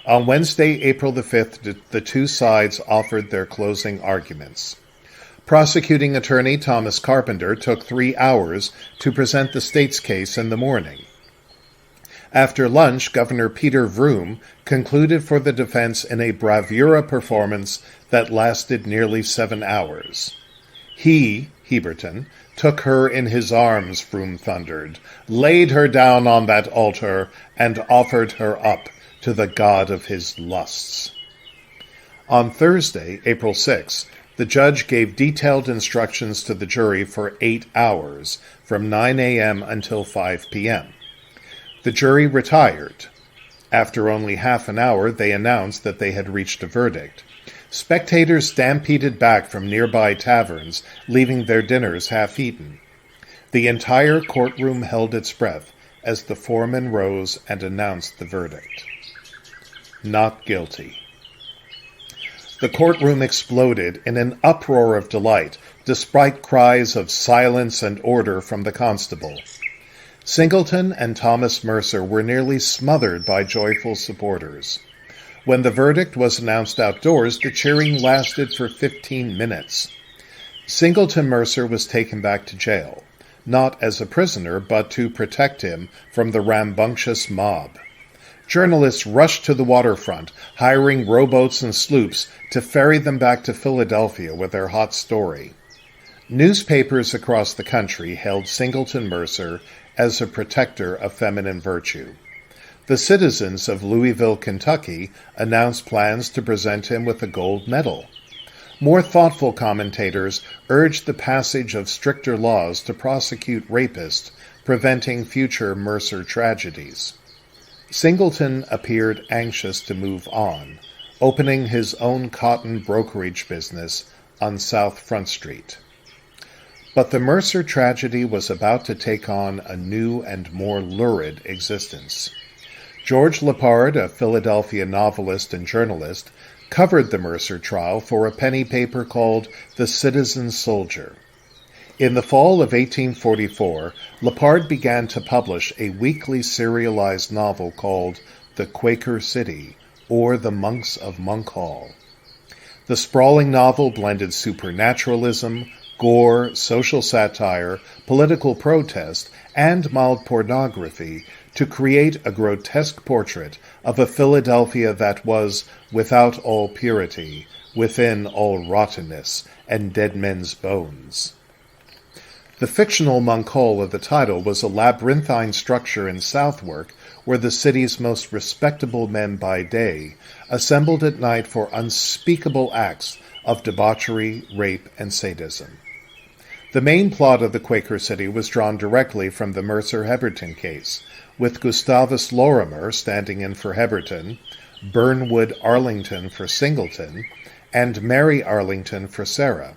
Speaker 3: On Wednesday, April the 5th, the two sides offered their closing arguments. Prosecuting attorney Thomas Carpenter took 3 hours to present the state's case in the morning. After lunch, Governor Peter Vroom concluded for the defense in a bravura performance that lasted nearly 7 hours. He, Heberton, took her in his arms, Vroom thundered, laid her down on that altar, and offered her up to the god of his lusts. On Thursday, April 6, the judge gave detailed instructions to the jury for 8 hours, from 9 a.m. until 5 p.m. The jury retired. After only half an hour, they announced that they had reached a verdict. Spectators stampeded back from nearby taverns, leaving their dinners half-eaten. The entire courtroom held its breath as the foreman rose and announced the verdict. Not guilty. The courtroom exploded in an uproar of delight, despite cries of silence and order from the constable. Singleton and Thomas Mercer were nearly smothered by joyful supporters. When the verdict was announced outdoors, the cheering lasted for 15 minutes. Singleton Mercer was taken back to jail, not as a prisoner, but to protect him from the rambunctious mob. Journalists rushed to the waterfront, hiring rowboats and sloops to ferry them back to Philadelphia with their hot story. Newspapers across the country hailed Singleton Mercer as a protector of feminine virtue. The citizens of Louisville, Kentucky, announced plans to present him with a gold medal. More thoughtful commentators urged the passage of stricter laws to prosecute rapists, preventing future Mercer tragedies. Singleton appeared anxious to move on, opening his own cotton brokerage business on South Front Street. But the Mercer tragedy was about to take on a new and more lurid existence. George Lepard, a Philadelphia novelist and journalist, covered the Mercer trial for a penny paper called The Citizen Soldier. In the fall of 1844, Lepard began to publish a weekly serialized novel called The Quaker City, or The Monks of Monk Hall. The sprawling novel blended supernaturalism, gore, social satire, political protest, and mild pornography to create a grotesque portrait of a Philadelphia that was without all purity, within all rottenness, and dead men's bones. The fictional Monk Hall of the title was a labyrinthine structure in Southwark where the city's most respectable men by day assembled at night for unspeakable acts of debauchery, rape, and sadism. The main plot of the Quaker City was drawn directly from the Mercer-Heberton case, with Gustavus Lorimer standing in for Heberton, Burnwood Arlington for Singleton, and Mary Arlington for Sarah.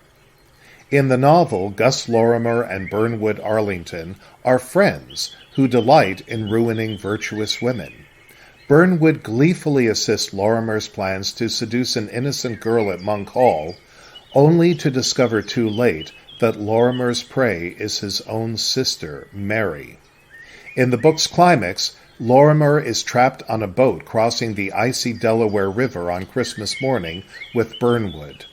Speaker 3: In the novel, Gus Lorimer and Burnwood Arlington are friends who delight in ruining virtuous women. Burnwood gleefully assists Lorimer's plans to seduce an innocent girl at Monk Hall, only to discover too late that Lorimer's prey is his own sister, Mary. In the book's climax, Lorimer is trapped on a boat crossing the icy Delaware River on Christmas morning with Burnwood.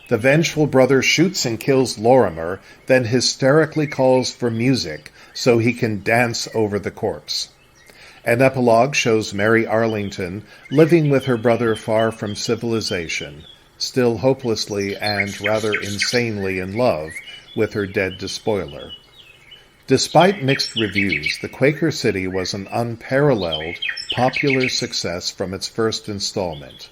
Speaker 3: The vengeful brother shoots and kills Lorimer, then hysterically calls for music so he can dance over the corpse. An epilogue shows Mary Arlington living with her brother far from civilization, still hopelessly and rather insanely in love with her dead despoiler. Despite mixed reviews, The Quaker City was an unparalleled popular success from its first installment.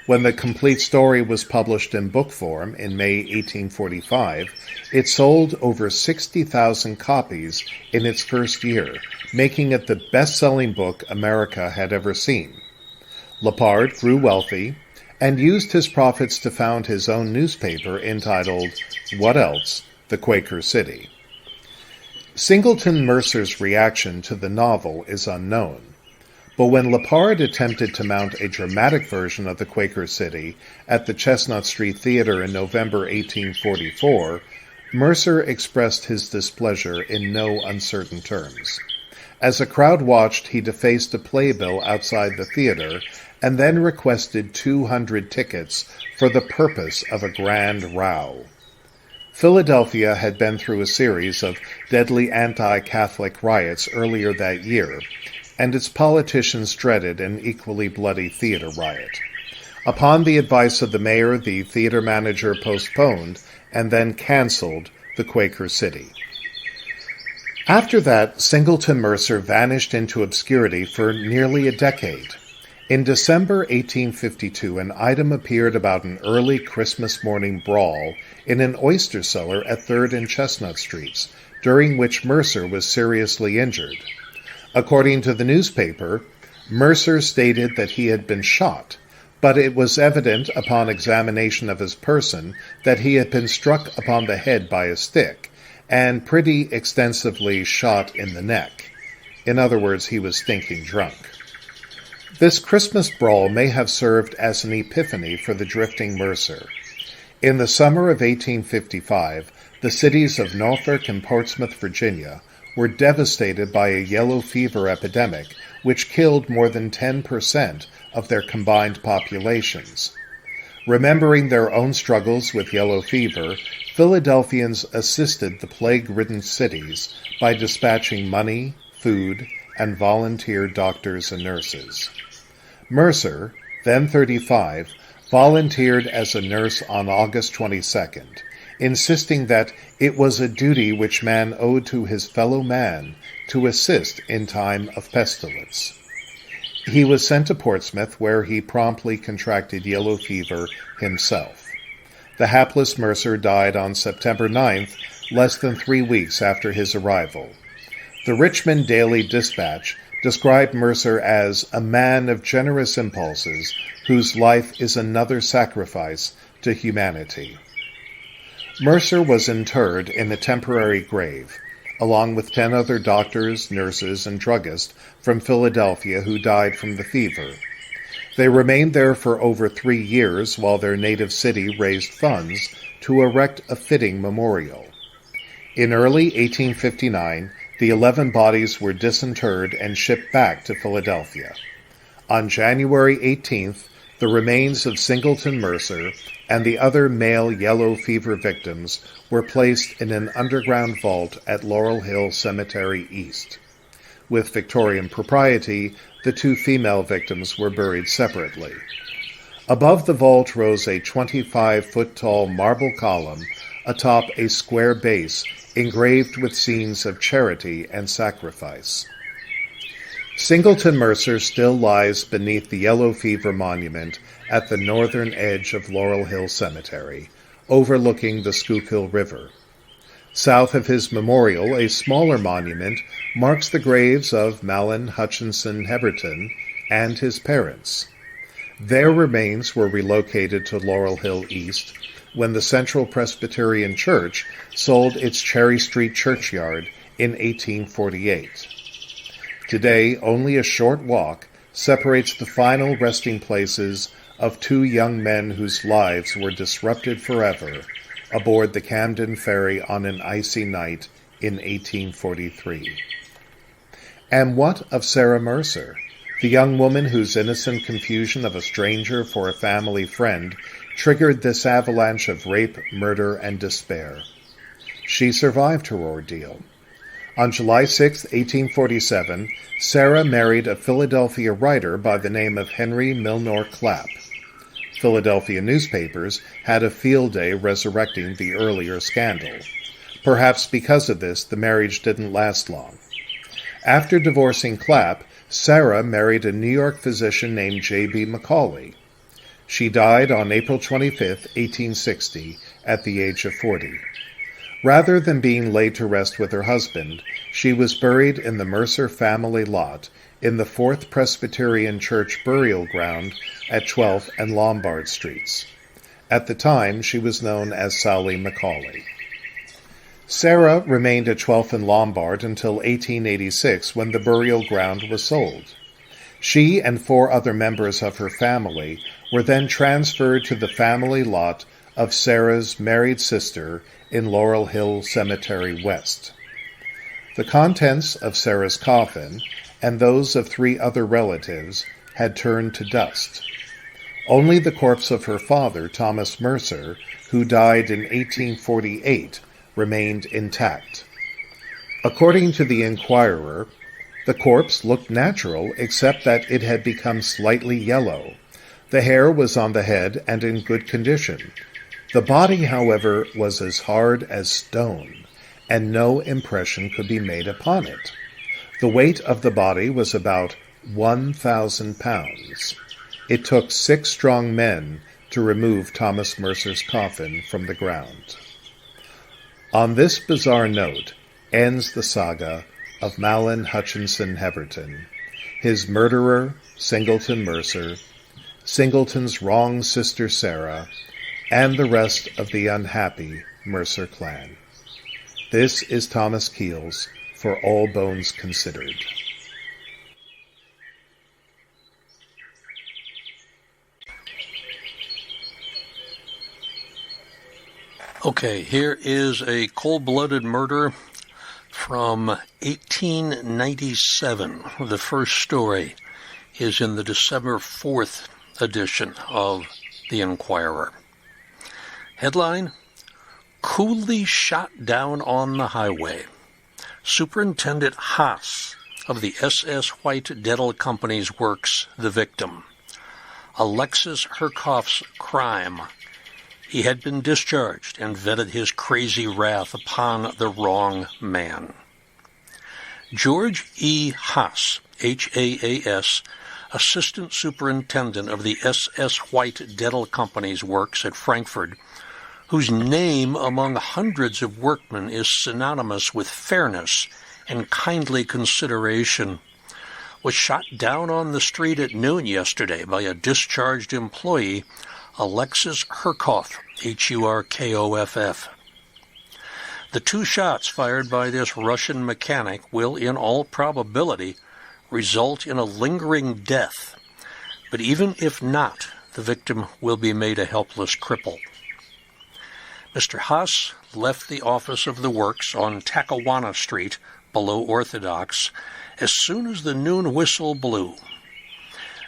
Speaker 3: When the complete story was published in book form in May 1845, it sold over 60,000 copies in its first year, making it the best-selling book America had ever seen. Lepard grew wealthy and used his profits to found his own newspaper entitled, What Else? The Quaker City. Singleton Mercer's reaction to the novel is unknown. But when Lepard attempted to mount a dramatic version of The Quaker City at the Chestnut Street Theater in November 1844, Mercer expressed his displeasure in no uncertain terms. As a crowd watched, he defaced a playbill outside the theater and then requested 200 tickets for the purpose of a grand row. Philadelphia had been through a series of deadly anti-Catholic riots earlier that year, and its politicians dreaded an equally bloody theater riot. Upon the advice of the mayor, the theater manager postponed and then canceled The Quaker City. After that, Singleton Mercer vanished into obscurity for nearly a decade. In December 1852, an item appeared about an early Christmas morning brawl in an oyster cellar at 3rd and Chestnut Streets, during which Mercer was seriously injured. According to the newspaper, Mercer stated that he had been shot, but it was evident upon examination of his person that he had been struck upon the head by a stick, and pretty extensively shot in the neck. In other words, he was stinking drunk. This Christmas brawl may have served as an epiphany for the drifting Mercer. In the summer of 1855, the cities of Norfolk and Portsmouth, Virginia, were devastated by a yellow fever epidemic, which killed more than 10% of their combined populations. Remembering their own struggles with yellow fever, Philadelphians assisted the plague-ridden cities by dispatching money, food, and volunteer doctors and nurses. Mercer, then 35, volunteered as a nurse on August 22nd, insisting that it was a duty which man owed to his fellow man to assist in time of pestilence. He was sent to Portsmouth, where he promptly contracted yellow fever himself. The hapless Mercer died on September 9th, less than 3 weeks after his arrival. The Richmond Daily Dispatch described Mercer as a man of generous impulses whose life is another sacrifice to humanity. Mercer was interred in a temporary grave, along with 10 other doctors, nurses, and druggists from Philadelphia who died from the fever. They remained there for over 3 years while their native city raised funds to erect a fitting memorial. In early 1859, the 11 bodies were disinterred and shipped back to Philadelphia. On January 18th, the remains of Singleton Mercer and the other male yellow fever victims were placed in an underground vault at Laurel Hill Cemetery East. With Victorian propriety, the 2 female victims were buried separately. Above the vault rose a 25-foot-tall marble column atop a square base engraved with scenes of charity and sacrifice. Singleton Mercer still lies beneath the yellow fever monument at the northern edge of Laurel Hill Cemetery, overlooking the Schuylkill River. South of his memorial, a smaller monument marks the graves of Mahlon, Hutchinson, Heberton, and his parents. Their remains were relocated to Laurel Hill East when the Central Presbyterian Church sold its Cherry Street churchyard in 1848. Today, only a short walk separates the final resting places of two young men whose lives were disrupted forever aboard the Camden Ferry on an icy night in 1843. And what of Sarah Mercer, the young woman whose innocent confusion of a stranger for a family friend triggered this avalanche of rape, murder, and despair? She survived her ordeal. On July 6, 1847, Sarah married a Philadelphia writer by the name of Henry Milnor Clapp. Philadelphia newspapers had a field day resurrecting the earlier scandal. Perhaps because of this, the marriage didn't last long. After divorcing Clapp, Sarah married a New York physician named J.B. Macaulay. She died on April 25, 1860, at the age of 40. Rather than being laid to rest with her husband, she was buried in the Mercer family lot in the 4th Presbyterian Church burial ground at 12th and Lombard Streets. At the time, she was known as Sally Macaulay. Sarah remained at 12th and Lombard until 1886, when the burial ground was sold. She and 4 other members of her family were then transferred to the family lot of Sarah's married sister in Laurel Hill Cemetery West. The contents of Sarah's coffin and those of 3 other relatives had turned to dust. Only the corpse of her father, Thomas Mercer, who died in 1848, remained intact. According to the Inquirer, the corpse looked natural except that it had become slightly yellow. The hair was on the head and in good condition. The body, however, was as hard as stone, and no impression could be made upon it. The weight of the body was about 1,000 pounds. It took 6 strong men to remove Thomas Mercer's coffin from the ground. On this bizarre note ends the saga of Mahlon Hutchinson Heberton, his murderer, Singleton Mercer, Singleton's wronged sister Sarah, and the rest of the unhappy Mercer clan. This is Thomas Keels for All Bones Considered.
Speaker 1: Okay, here is a cold-blooded murder from 1897. The first story is in the December 4th edition of the Inquirer. Headline: Coolly shot down on the highway. Superintendent Haas of the S.S. White Dental Company's works the victim. Alexis Herkoff's crime. He had been discharged and vented his crazy wrath upon the wrong man. George E. Haas, H-A-A-S, Assistant Superintendent of the S.S. White Dental Company's works at Frankfurt, whose name among hundreds of workmen is synonymous with fairness and kindly consideration, was shot down on the street at noon yesterday by a discharged employee, Alexis Herkoff, H-U-R-K-O-F-F. The 2 shots fired by this Russian mechanic will, in all probability, result in a lingering death, but even if not, the victim will be made a helpless cripple. Mr. Haas left the office of the works on Tackawanna Street, below Orthodox, as soon as the noon whistle blew.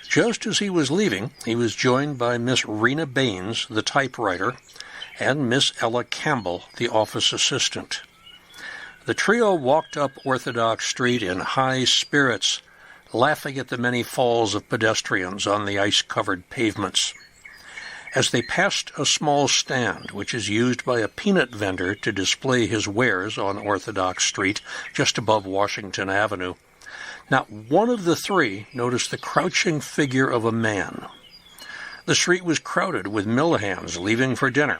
Speaker 1: Just as he was leaving, he was joined by Miss Rena Baines, the typewriter, and Miss Ella Campbell, the office assistant. The trio walked up Orthodox Street in high spirits, laughing at the many falls of pedestrians on the ice-covered pavements. As they passed a small stand, which is used by a peanut vendor to display his wares on Orthodox Street, just above Washington Avenue, not one of the 3 noticed the crouching figure of a man. The street was crowded with mill hands leaving for dinner,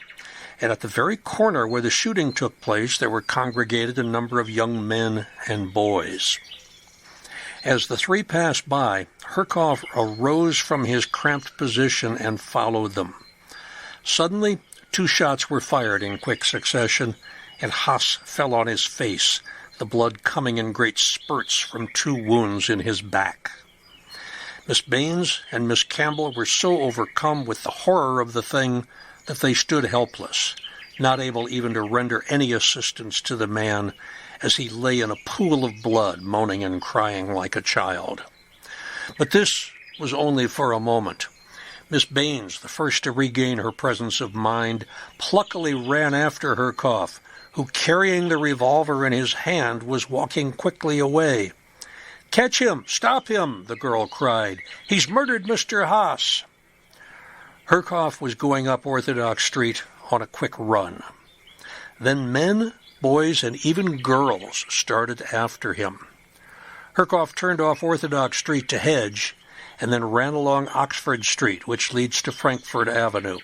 Speaker 1: and at the very corner where the shooting took place there were congregated a number of young men and boys. As the three passed by, Herkoff arose from his cramped position and followed them. Suddenly, 2 shots were fired in quick succession, and Haas fell on his face, the blood coming in great spurts from 2 wounds in his back. Miss Baines and Miss Campbell were so overcome with the horror of the thing that they stood helpless, not able even to render any assistance to the man as he lay in a pool of blood, moaning and crying like a child. But this was only for a moment. Miss Baines, the first to regain her presence of mind, pluckily ran after Herkoff, who, carrying the revolver in his hand, was walking quickly away. "Catch him! Stop him!" the girl cried. "He's murdered Mr. Haas!" Herkoff was going up Orthodox Street on a quick run. Then men, boys, and even girls started after him. Herkoff turned off Orthodox Street to Hedge, and then ran along Oxford Street, which leads to Frankfurt Avenue.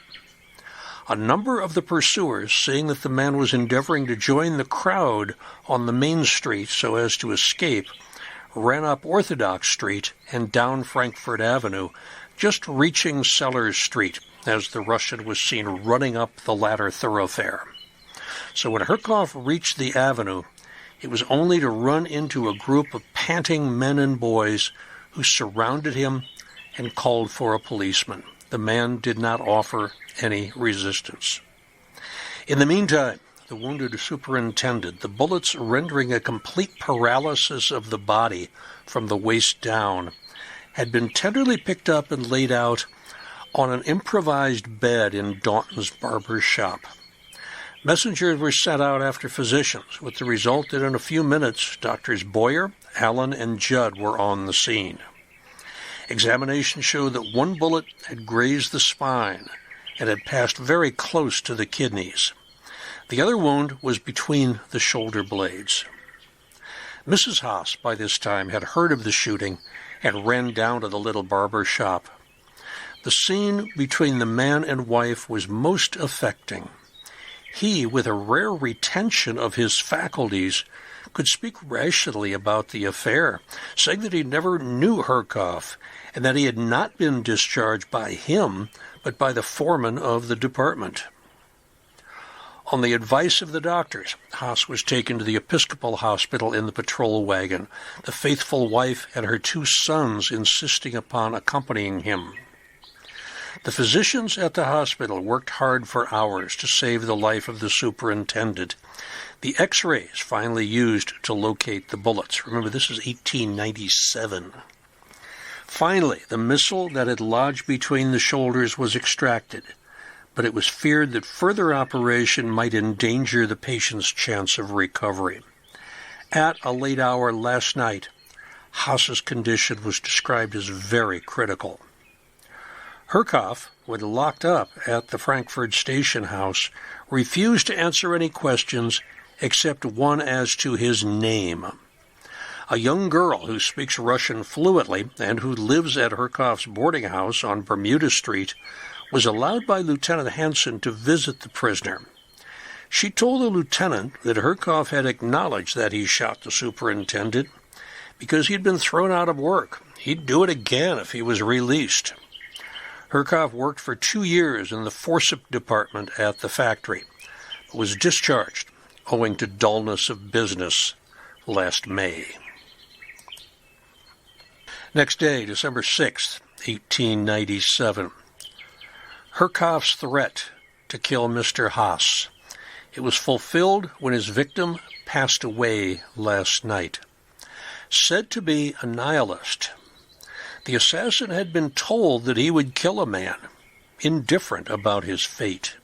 Speaker 1: A number of the pursuers, seeing that the man was endeavoring to join the crowd on the main street so as to escape, ran up Orthodox Street and down Frankfurt Avenue, just reaching Sellers Street, as the Russian was seen running up the latter thoroughfare. So when Herkoff reached the avenue, it was only to run into a group of panting men and boys who surrounded him and called for a policeman. The man did not offer any resistance. In the meantime, the wounded superintendent, the bullets rendering a complete paralysis of the body from the waist down, had been tenderly picked up and laid out on an improvised bed in Daunton's barber's shop. Messengers were sent out after physicians, with the result that in a few minutes Doctors Boyer, Allen, and Judd were on the scene. Examination showed that 1 bullet had grazed the spine and had passed very close to the kidneys. The other wound was between the shoulder blades. Mrs. Haas, by this time, had heard of the shooting and ran down to the little barber shop. The scene between the man and wife was most affecting. He, with a rare retention of his faculties, could speak rationally about the affair, saying that he never knew Herkoff and that he had not been discharged by him, but by the foreman of the department. On the advice of the doctors, Haas was taken to the Episcopal Hospital in the patrol wagon, the faithful wife and her 2 sons insisting upon accompanying him. The physicians at the hospital worked hard for hours to save the life of the superintendent. The X-rays finally used to locate the bullets. Remember, this is 1897. Finally, the missile that had lodged between the shoulders was extracted, but it was feared that further operation might endanger the patient's chance of recovery. At a late hour last night, Haas's condition was described as very critical. Herkoff, when locked up at the Frankfurt station house, refused to answer any questions except one as to his name. A young girl who speaks Russian fluently and who lives at Herkoff's boarding house on Bermuda Street was allowed by Lieutenant Hansen to visit the prisoner. She told the lieutenant that Herkoff had acknowledged that he shot the superintendent because he'd been thrown out of work. He'd do it again if he was released. Herkoff worked for 2 years in the forceps department at the factory, but was discharged owing to dullness of business last May. Next day, December 6, 1897. Herkoff's threat to kill Mr. Haas. It was fulfilled when his victim passed away last night. Said to be a nihilist, the assassin had been told that he would kill a man, indifferent about his fate.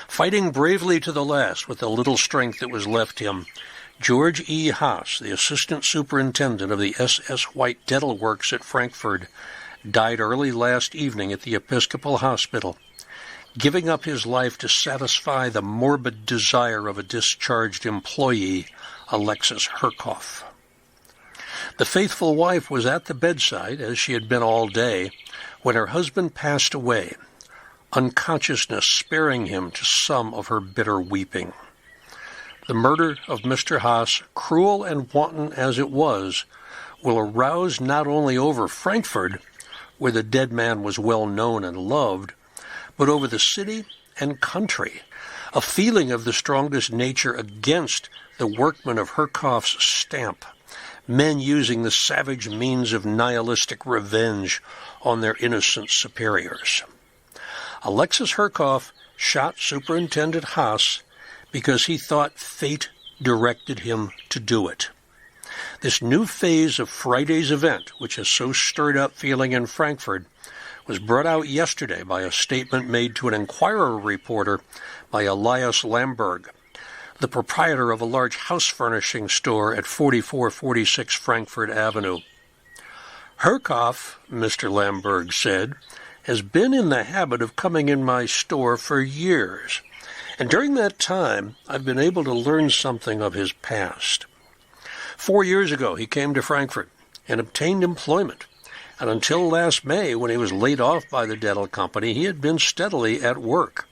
Speaker 1: Fighting bravely to the last with the little strength that was left him, George E. Haas, the assistant superintendent of the S.S. White Dental Works at Frankfurt, died early last evening at the Episcopal Hospital, giving up his life to satisfy the morbid desire of a discharged employee, Alexis Herkoff. The faithful wife was at the bedside, as she had been all day, when her husband passed away, unconsciousness sparing him to some of her bitter weeping. The murder of Mr. Haas, cruel and wanton as it was, will arouse not only over Frankfurt, where the dead man was well known and loved, but over the city and country, a feeling of the strongest nature against the workmen of Herkoff's stamp, men using the savage means of nihilistic revenge on their innocent superiors. Alexis Herkoff shot Superintendent Haas because he thought fate directed him to do it. This new phase of Friday's event, which has so stirred up feeling in Frankfurt, was brought out yesterday by a statement made to an Enquirer reporter by Elias Lamberg, the proprietor of a large house furnishing store at 4446 Frankfurt Avenue. Herkoff, Mr. Lamberg said, has been in the habit of coming in my store for years, and during that time I've been able to learn something of his past. 4 years ago he came to Frankfurt and obtained employment, and until last May, when he was laid off by the dental company, he had been steadily at work.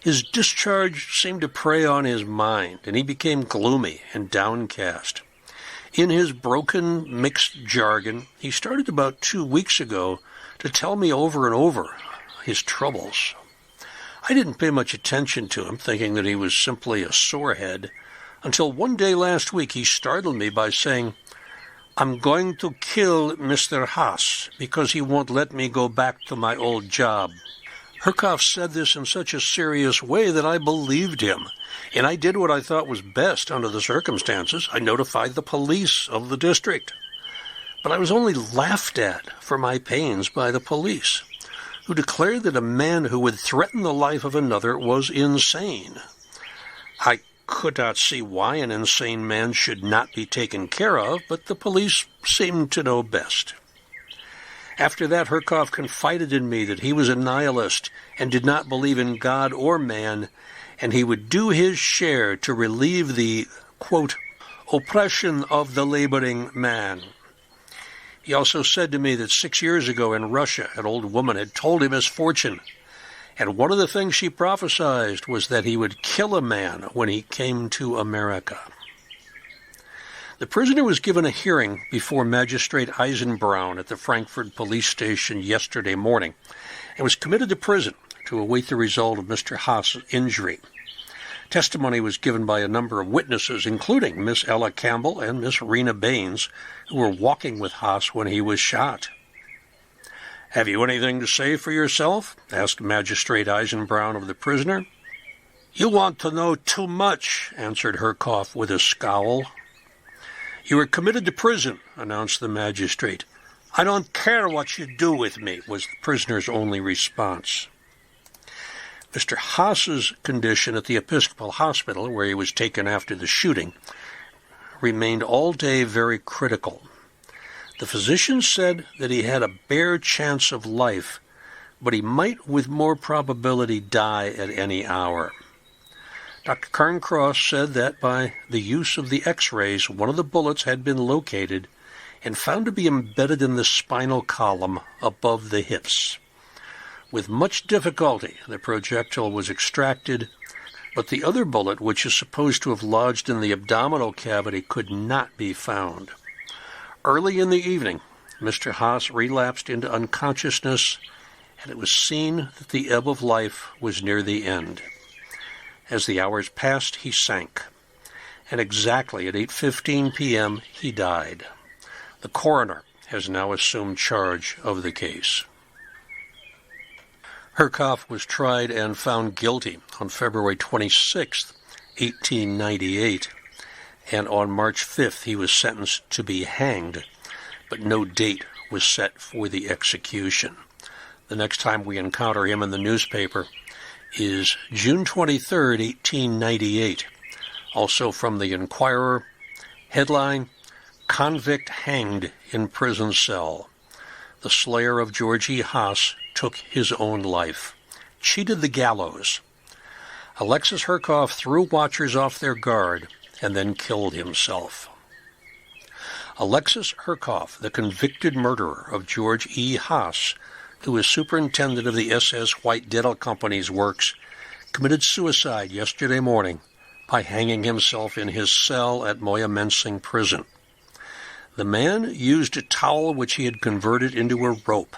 Speaker 1: His discharge seemed to prey on his mind, and he became gloomy and downcast. In his broken, mixed jargon, he started about 2 weeks ago to tell me over and over his troubles. I didn't pay much attention to him, thinking that he was simply a sorehead, until one day last week he startled me by saying, "I'm going to kill Mr. Haas because he won't let me go back to my old job." Herkoff said this in such a serious way that I believed him, and I did what I thought was best under the circumstances. I notified the police of the district. But I was only laughed at for my pains by the police, who declared that a man who would threaten the life of another was insane. I could not see why an insane man should not be taken care of, but the police seemed to know best. After that, Herkoff confided in me that he was a nihilist and did not believe in God or man, and he would do his share to relieve the, quote, oppression of the laboring man. He also said to me that 6 years ago in Russia, an old woman had told him his fortune, and one of the things she prophesied was that he would kill a man when he came to America. The prisoner was given a hearing before Magistrate Eisenbraun at the Frankfurt police station yesterday morning and was committed to prison to await the result of Mr. Haas' injury. Testimony was given by a number of witnesses, including Miss Ella Campbell and Miss Rena Baines, who were walking with Haas when he was shot. "Have you anything to say for yourself?" asked Magistrate Eisenbraun of the prisoner. "You want to know too much," answered Herkoff with a scowl. "You are committed to prison," announced the magistrate. "I don't care what you do with me," was the prisoner's only response. Mr. Haas's condition at the Episcopal Hospital, where he was taken after the shooting, remained all day very critical. The physicians said that he had a bare chance of life, but he might with more probability die at any hour. Dr. Carncross said that by the use of the X-rays, one of the bullets had been located and found to be embedded in the spinal column above the hips. With much difficulty, the projectile was extracted, but the other bullet, which is supposed to have lodged in the abdominal cavity, could not be found. Early in the evening, Mr. Haas relapsed into unconsciousness, and it was seen that the ebb of life was near the end. As the hours passed, he sank, and exactly at 8:15 p.m. he died. The coroner has now assumed charge of the case. Herkoff was tried and found guilty on February 26, 1898, and on March 5th he was sentenced to be hanged, but no date was set for the execution. The next time we encounter him in the newspaper is June 23, 1898. Also from the Enquirer, headline, "Convict Hanged in Prison Cell. The slayer of George Haas took his own life. Cheated the gallows. Alexis Herkoff threw watchers off their guard and then killed himself." Alexis Herkoff, the convicted murderer of George E. Haas, who was superintendent of the SS White Dental Company's works, committed suicide yesterday morning by hanging himself in his cell at Moyamensing prison. The man used a towel which he had converted into a rope.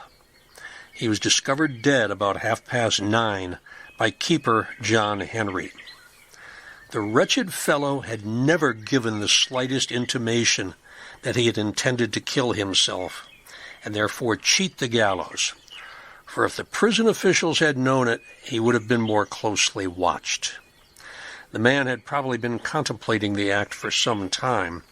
Speaker 1: He was discovered dead about 9:30 by keeper John Henry. The wretched fellow had never given the slightest intimation that he had intended to kill himself, and therefore cheat the gallows. For if the prison officials had known it, he would have been more closely watched. The man had probably been contemplating the act for some time,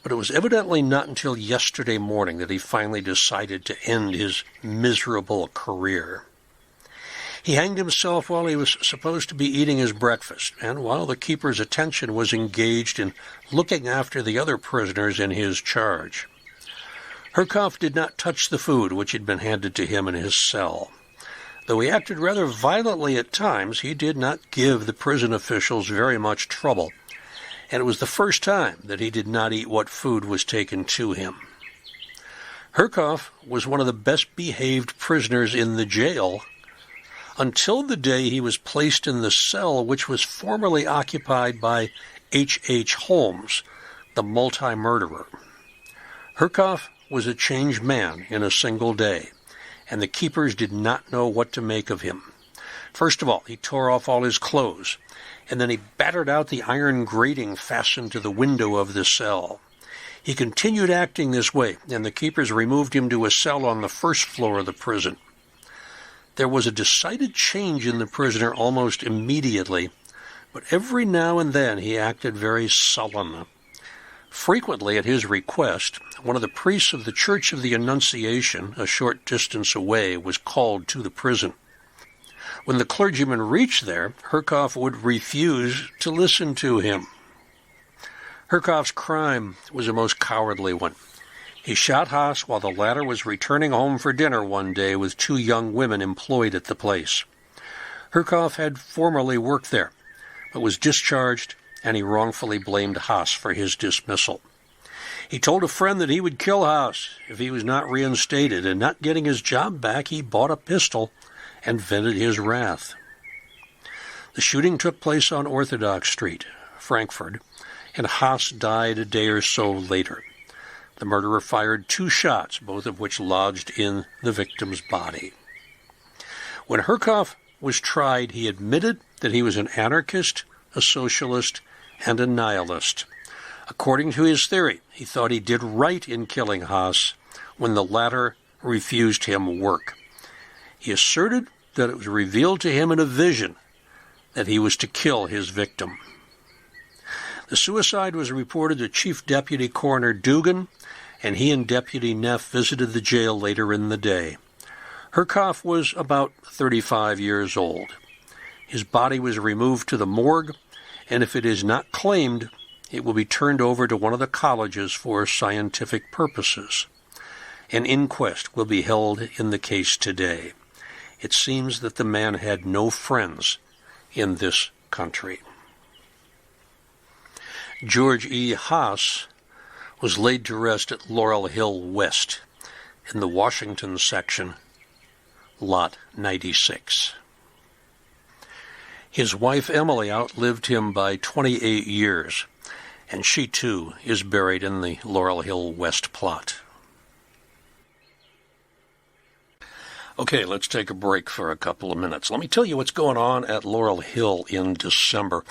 Speaker 1: but it was evidently not until yesterday morning that he finally decided to end his miserable career. He hanged himself while he was supposed to be eating his breakfast, and while the keeper's attention was engaged in looking after the other prisoners in his charge. Herkoff did not touch the food which had been handed to him in his cell. Though he acted rather violently at times, he did not give the prison officials very much trouble, and it was the first time that he did not eat what food was taken to him. Herkoff was one of the best-behaved prisoners in the jail until the day he was placed in the cell which was formerly occupied by H. Holmes, the multi-murderer. Herkoff was a changed man in a single day, and the keepers did not know what to make of him. First of all, he tore off all his clothes, and then he battered out the iron grating fastened to the window of the cell. He continued acting this way, and the keepers removed him to a cell on the first floor of the prison. There was a decided change in the prisoner almost immediately, but every now and then he acted very sullen. Frequently, at his request, one of the priests of the Church of the Annunciation, a short distance away, was called to the prison. When the clergyman reached there, Herkoff would refuse to listen to him. Herkoff's crime was a most cowardly one. He shot Haas while the latter was returning home for dinner one day with 2 young women employed at the place. Herkoff had formerly worked there, but was discharged, and he wrongfully blamed Haas for his dismissal. He told a friend that he would kill Haas if he was not reinstated, and not getting his job back, he bought a pistol and vented his wrath. The shooting took place on Orthodox Street, Frankfurt, and Haas died a day or so later. The murderer fired 2 shots, both of which lodged in the victim's body. When Herkoff was tried, he admitted that he was an anarchist, a socialist, and a nihilist. According to his theory, he thought he did right in killing Haas when the latter refused him work. He asserted that it was revealed to him in a vision that he was to kill his victim. The suicide was reported to Chief Deputy Coroner Dugan, and he and Deputy Neff visited the jail later in the day. Herkoff was about 35 years old. His body was removed to the morgue, and if it is not claimed, it will be turned over to one of the colleges for scientific purposes. An inquest will be held in the case today. It seems that the man had no friends in this country. George E. Haas was laid to rest at Laurel Hill West in the Washington section, Lot 96. His wife Emily outlived him by 28 years, and she too is buried in the Laurel Hill West plot. Okay, let's take a break for a couple of minutes. Let me tell you what's going on at Laurel Hill in December.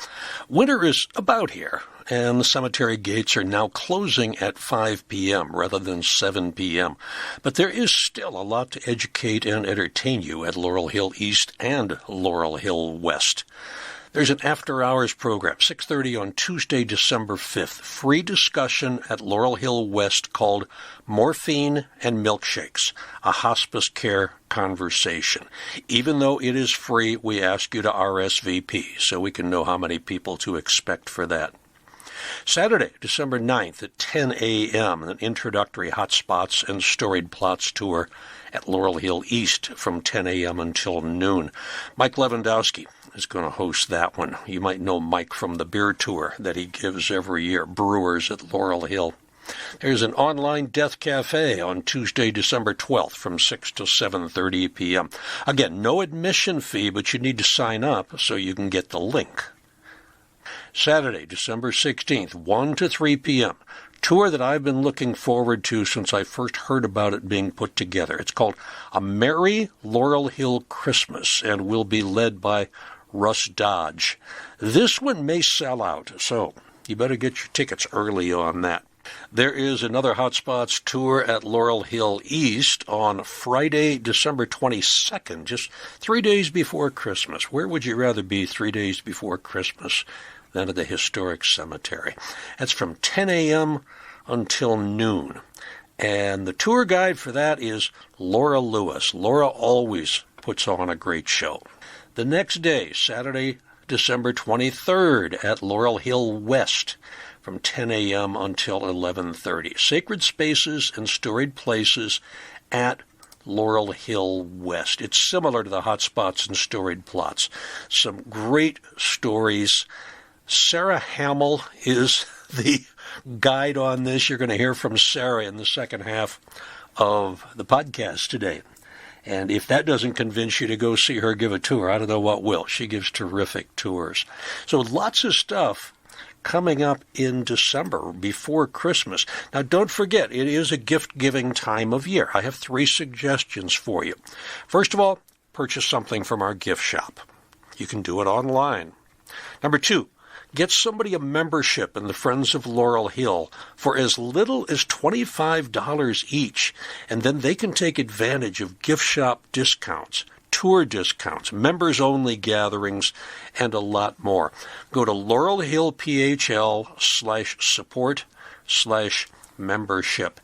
Speaker 1: Winter is about here, and the cemetery gates are now closing at 5 p.m. rather than 7 p.m. But there is still a lot to educate and entertain you at Laurel Hill East and Laurel Hill West. There's an after-hours program, 6:30 on Tuesday, December 5th. Free discussion at Laurel Hill West called Morphine and Milkshakes, a hospice care conversation. Even though it is free, we ask you to RSVP so we can know how many people to expect for that. Saturday, December 9th at 10 a.m., an introductory hotspots and storied plots tour at Laurel Hill East from 10 a.m. until noon. Mike Lewandowski is going to host that one. You might know Mike from the beer tour that he gives every year, Brewers at Laurel Hill. There's an online death cafe on Tuesday, December 12th from 6 to 7:30 p.m. Again, no admission fee, but you need to sign up so you can get the link Saturday, December 16th, 1 to 3 p.m. Tour that I've been looking forward to since I first heard about it being put together. It's called A Merry Laurel Hill Christmas and will be led by Russ Dodge. This one may sell out, so you better get your tickets early on that. There is another Hotspots tour at Laurel Hill East on Friday, December 22nd, just 3 days before Christmas. Where would you rather be 3 days before Christmas than at the historic cemetery? That's from 10 a.m. until noon. And the tour guide for that is Laura Lewis. Laura always puts on a great show. The next day, Saturday, December 23rd at Laurel Hill West, from 10 a.m. until 11:30. Sacred Spaces and Storied Places at Laurel Hill West. It's similar to the Hotspots and Storied Plots. Some great stories. Sarah Hamill is the guide on this. You're going to hear from Sarah in the second half of the podcast today. And if that doesn't convince you to go see her give a tour, I don't know what will. She gives terrific tours. So lots of stuff coming up in December before Christmas. Now, don't forget, it is a gift-giving time of year. I have 3 suggestions for you. First of all, purchase something from our gift shop. You can do it online. Number 2, get somebody a membership in the Friends of Laurel Hill for as little as $25 each, and then they can take advantage of gift shop discounts, tour discounts, members-only gatherings, and a lot more. Go to laurelhillphl/support/membership.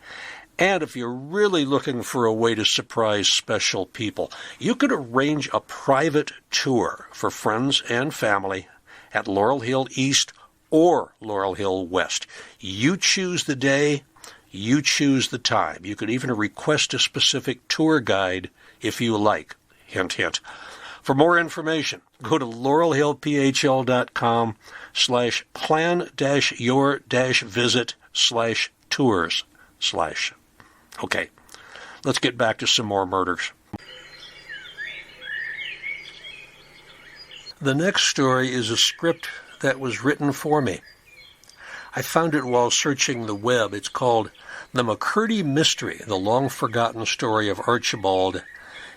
Speaker 1: And if you're really looking for a way to surprise special people, you could arrange a private tour for friends and family at Laurel Hill East or Laurel Hill West. You choose the day, you choose the time. You could even request a specific tour guide if you like. Hint, hint. For more information, go to laurelhillphl.com/plan-your-visit/tours/. Okay, let's get back to some more murders. The next story is a script that was written for me. I found it while searching the web. It's called The McCurdy Mystery, the long-forgotten story of Archibald,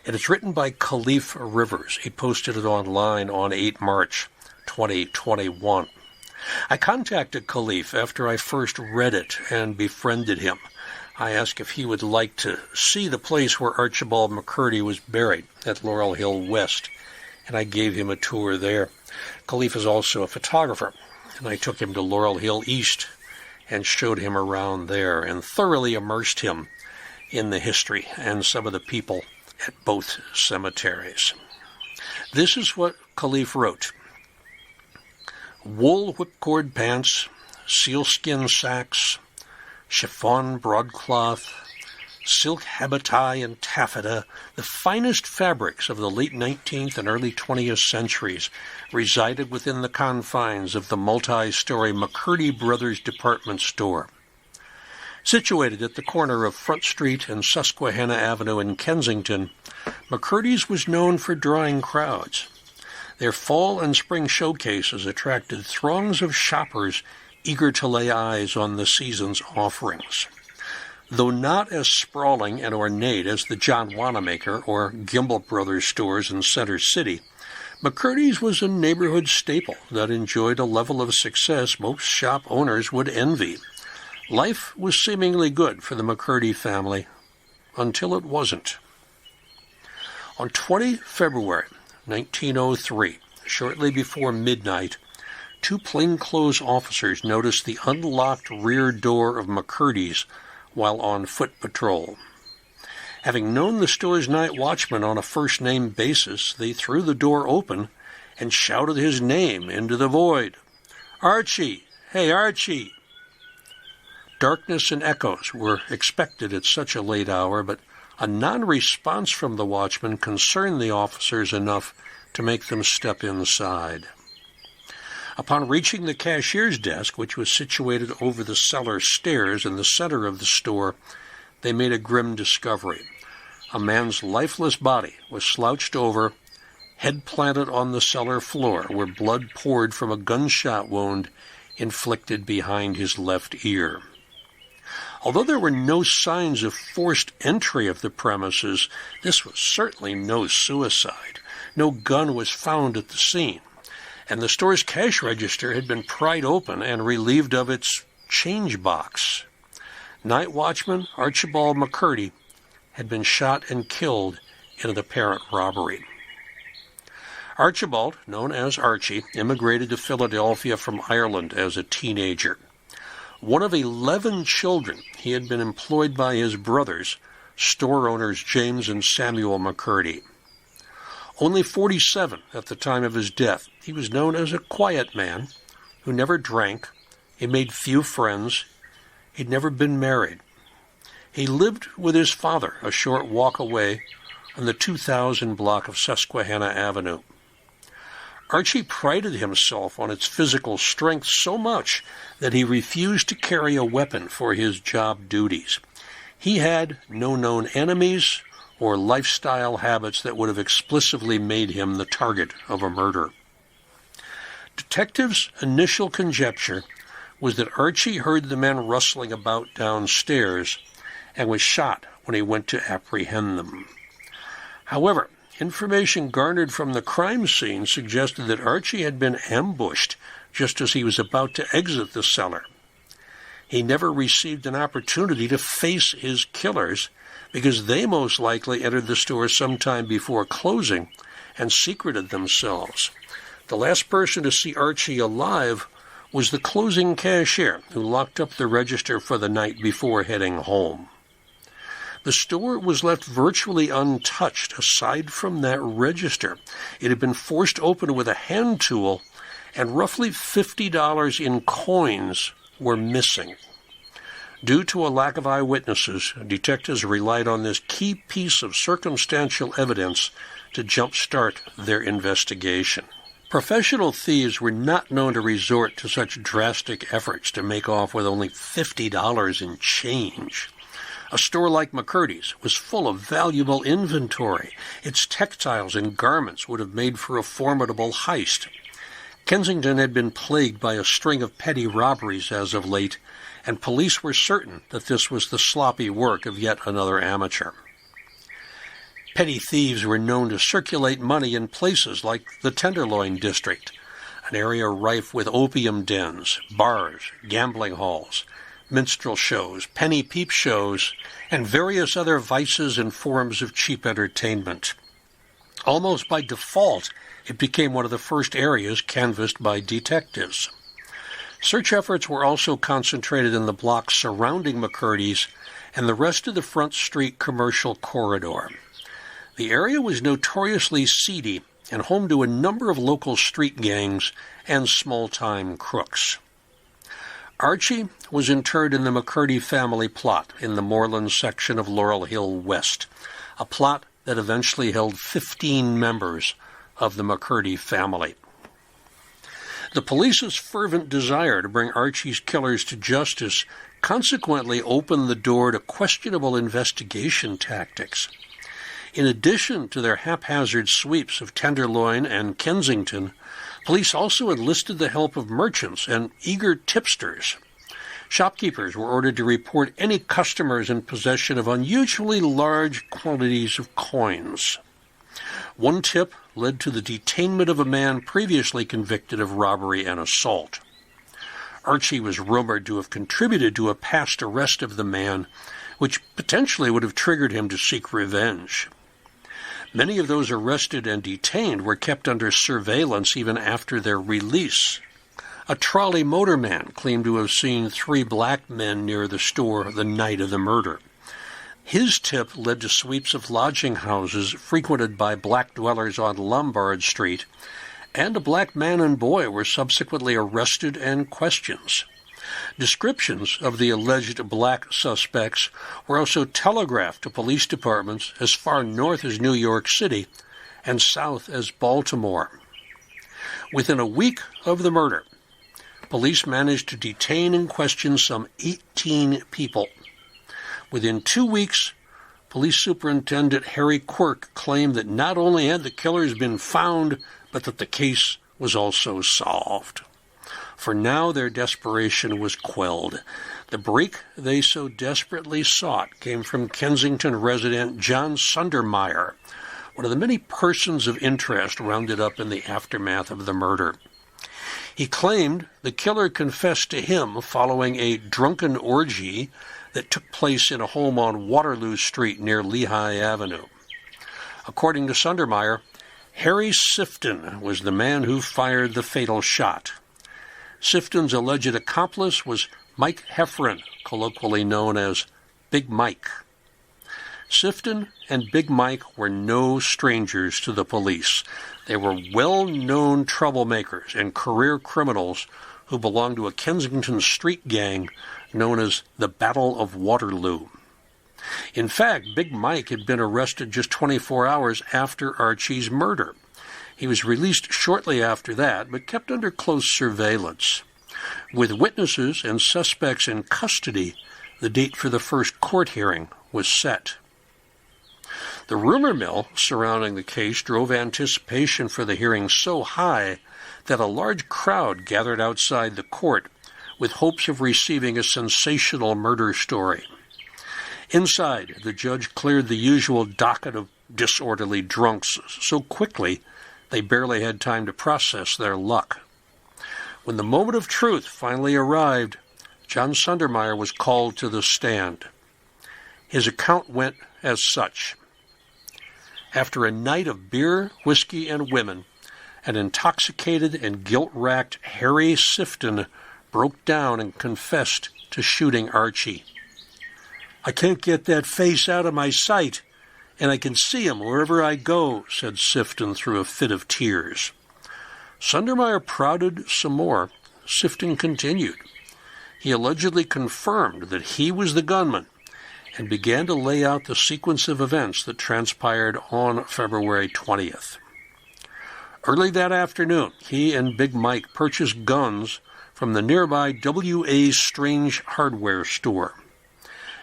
Speaker 1: and it's written by Khalif Rivers. He posted it online on 8 March 2021. I contacted Khalif after I first read it and befriended him. I asked if he would like to see the place where Archibald McCurdy was buried at Laurel Hill West, and I gave him a tour there. Khalif is also a photographer, and I took him to Laurel Hill East and showed him around there and thoroughly immersed him in the history and some of the people at both cemeteries. This is what Khalif wrote. Wool whipcord pants, sealskin sacks, chiffon broadcloth, silk habitai and taffeta, the finest fabrics of the late 19th and early 20th centuries, resided within the confines of the multi-story McCurdy Brothers department store. Situated at the corner of Front Street and Susquehanna Avenue in Kensington, McCurdy's was known for drawing crowds. Their fall and spring showcases attracted throngs of shoppers eager to lay eyes on the season's offerings. Though not as sprawling and ornate as the John Wanamaker or Gimbel Brothers stores in Center City, McCurdy's was a neighborhood staple that enjoyed a level of success most shop owners would envy. Life was seemingly good for the McCurdy family until it wasn't. On 20 February 1903, shortly before midnight, 2 plainclothes officers noticed the unlocked rear door of McCurdy's while on foot patrol. Having known the store's night watchman on a first-name basis, they threw the door open and shouted his name into the void. "Archie! Hey, Archie!" Darkness and echoes were expected at such a late hour, but a non-response from the watchman concerned the officers enough to make them step inside. Upon reaching the cashier's desk, which was situated over the cellar stairs in the center of the store, they made a grim discovery. A man's lifeless body was slouched over, head planted on the cellar floor, where blood poured from a gunshot wound inflicted behind his left ear. Although there were no signs of forced entry of the premises, this was certainly no suicide. No gun was found at the scene, and the store's cash register had been pried open and relieved of its change box. Night watchman Archibald McCurdy had been shot and killed in an apparent robbery. Archibald, known as Archie, immigrated to Philadelphia from Ireland as a teenager. One of 11 children, he had been employed by his brothers, store owners James and Samuel McCurdy. Only 47 at the time of his death, he was known as a quiet man who never drank. He made few friends. He'd never been married. He lived with his father a short walk away on the 2000 block of Susquehanna Avenue. Archie prided himself on its physical strength so much that he refused to carry a weapon for his job duties. He had no known enemies or lifestyle habits that would have explicitly made him the target of a murder. Detectives' initial conjecture was that Archie heard the men rustling about downstairs and was shot when he went to apprehend them. However, information garnered from the crime scene suggested that Archie had been ambushed just as he was about to exit the cellar. He never received an opportunity to face his killers because they most likely entered the store sometime before closing and secreted themselves. The last person to see Archie alive was the closing cashier who locked up the register for the night before heading home. The store was left virtually untouched aside from that register. It had been forced open with a hand tool, and roughly $50 in coins were missing. Due to a lack of eyewitnesses, detectives relied on this key piece of circumstantial evidence to jumpstart their investigation. Professional thieves were not known to resort to such drastic efforts to make off with only $50 in change. A store like McCurdy's was full of valuable inventory. Its textiles and garments would have made for a formidable heist. Kensington had been plagued by a string of petty robberies as of late, and police were certain that this was the sloppy work of yet another amateur. Petty thieves were known to circulate money in places like the Tenderloin District, an area rife with opium dens, bars, gambling halls, minstrel shows, penny peep shows, and various other vices and forms of cheap entertainment. Almost by default, it became one of the first areas canvassed by detectives. Search efforts were also concentrated in the blocks surrounding McCurdy's and the rest of the Front Street commercial corridor. The area was notoriously seedy and home to a number of local street gangs and small-time crooks. Archie was interred in the McCurdy family plot in the Moreland section of Laurel Hill West, a plot that eventually held 15 members of the McCurdy family. The police's fervent desire to bring Archie's killers to justice consequently opened the door to questionable investigation tactics. In addition to their haphazard sweeps of Tenderloin and Kensington, police also enlisted the help of merchants and eager tipsters. Shopkeepers were ordered to report any customers in possession of unusually large quantities of coins. One tip led to the detainment of a man previously convicted of robbery and assault. Archie was rumored to have contributed to a past arrest of the man, which potentially would have triggered him to seek revenge. Many of those arrested and detained were kept under surveillance even after their release. A trolley motorman claimed to have seen 3 black men near the store the night of the murder. His tip led to sweeps of lodging houses frequented by black dwellers on Lombard Street, and a black man and boy were subsequently arrested and questioned. Descriptions of the alleged black suspects were also telegraphed to police departments as far north as New York City and south as Baltimore. Within a week of the murder, police managed to detain and question some 18 people. Within 2 weeks, Police Superintendent Harry Quirk claimed that not only had the killers been found, but that the case was also solved. For now their desperation was quelled. The break they so desperately sought came from Kensington resident John Sundermeyer, one of the many persons of interest rounded up in the aftermath of the murder. He claimed the killer confessed to him following a drunken orgy that took place in a home on Waterloo Street near Lehigh Avenue. According to Sundermeyer, Harry Sifton was the man who fired the fatal shot. Sifton's alleged accomplice was Mike Heffron, colloquially known as Big Mike. Sifton and Big Mike were no strangers to the police. They were well-known troublemakers and career criminals who belonged to a Kensington street gang known as the Battle of Waterloo. In fact, Big Mike had been arrested just 24 hours after Archie's murder. He was released shortly after that, but kept under close surveillance. With witnesses and suspects in custody, the date for the first court hearing was set. The rumor mill surrounding the case drove anticipation for the hearing so high that a large crowd gathered outside the court with hopes of receiving a sensational murder story. Inside, the judge cleared the usual docket of disorderly drunks so quickly they barely had time to process their luck. When the moment of truth finally arrived, John Sundermeyer was called to the stand. His account went as such. After a night of beer, whiskey, and women, an intoxicated and guilt-racked Harry Sifton broke down and confessed to shooting Archie. "I can't get that face out of my sight, and I can see him wherever I go," said Sifton through a fit of tears. Sundermeyer prodded some more. Sifton continued. He allegedly confirmed that he was the gunman and began to lay out the sequence of events that transpired on February 20th. Early that afternoon, he and Big Mike purchased guns from the nearby W.A. Strange hardware store.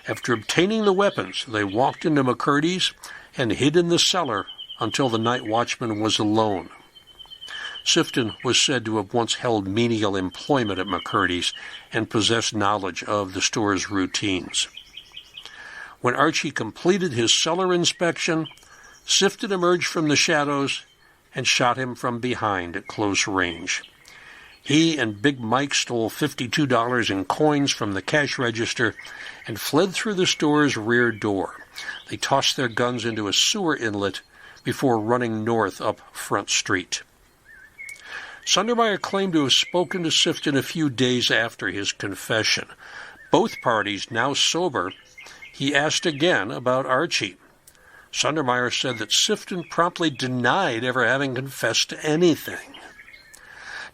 Speaker 1: After obtaining the weapons, they walked into McCurdy's and hid in the cellar until the night watchman was alone. Sifton was said to have once held menial employment at McCurdy's and possessed knowledge of the store's routines. When Archie completed his cellar inspection, Sifton emerged from the shadows and shot him from behind at close range. He and Big Mike stole $52 in coins from the cash register and fled through the store's rear door. They tossed their guns into a sewer inlet before running north up Front Street. Sundermeyer claimed to have spoken to Sifton a few days after his confession. Both parties now sober, he asked again about Archie. Sundermeyer said that Sifton promptly denied ever having confessed to anything.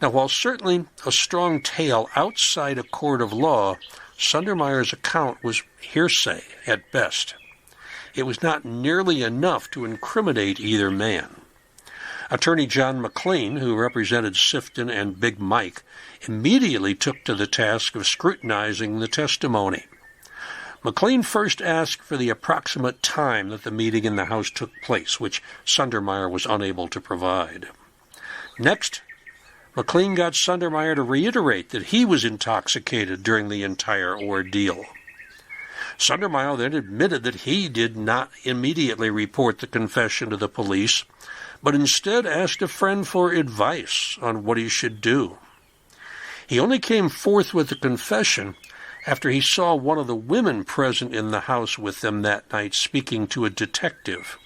Speaker 1: Now, while certainly a strong tale outside a court of law, Sundermeyer's account was hearsay at best. It was not nearly enough to incriminate either man. Attorney John McLean, who represented Sifton and Big Mike, immediately took to the task of scrutinizing the testimony. McLean first asked for the approximate time that the meeting in the house took place, which Sundermeyer was unable to provide. Next, McLean got Sundermeyer to reiterate that he was intoxicated during the entire ordeal. Sundermeyer then admitted that he did not immediately report the confession to the police, but instead asked a friend for advice on what he should do. He only came forth with the confession after he saw one of the women present in the house with them that night speaking to a detective.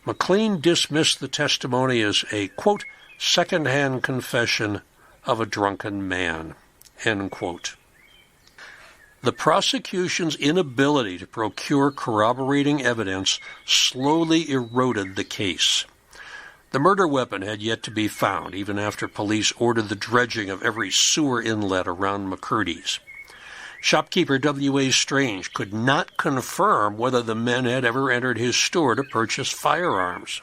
Speaker 1: McLean dismissed the testimony as a, quote, second-hand confession of a drunken man, end quote. The prosecution's inability to procure corroborating evidence slowly eroded the case. The murder weapon had yet to be found, even after police ordered the dredging of every sewer inlet around McCurdy's. Shopkeeper W.A. Strange could not confirm whether the men had ever entered his store to purchase firearms.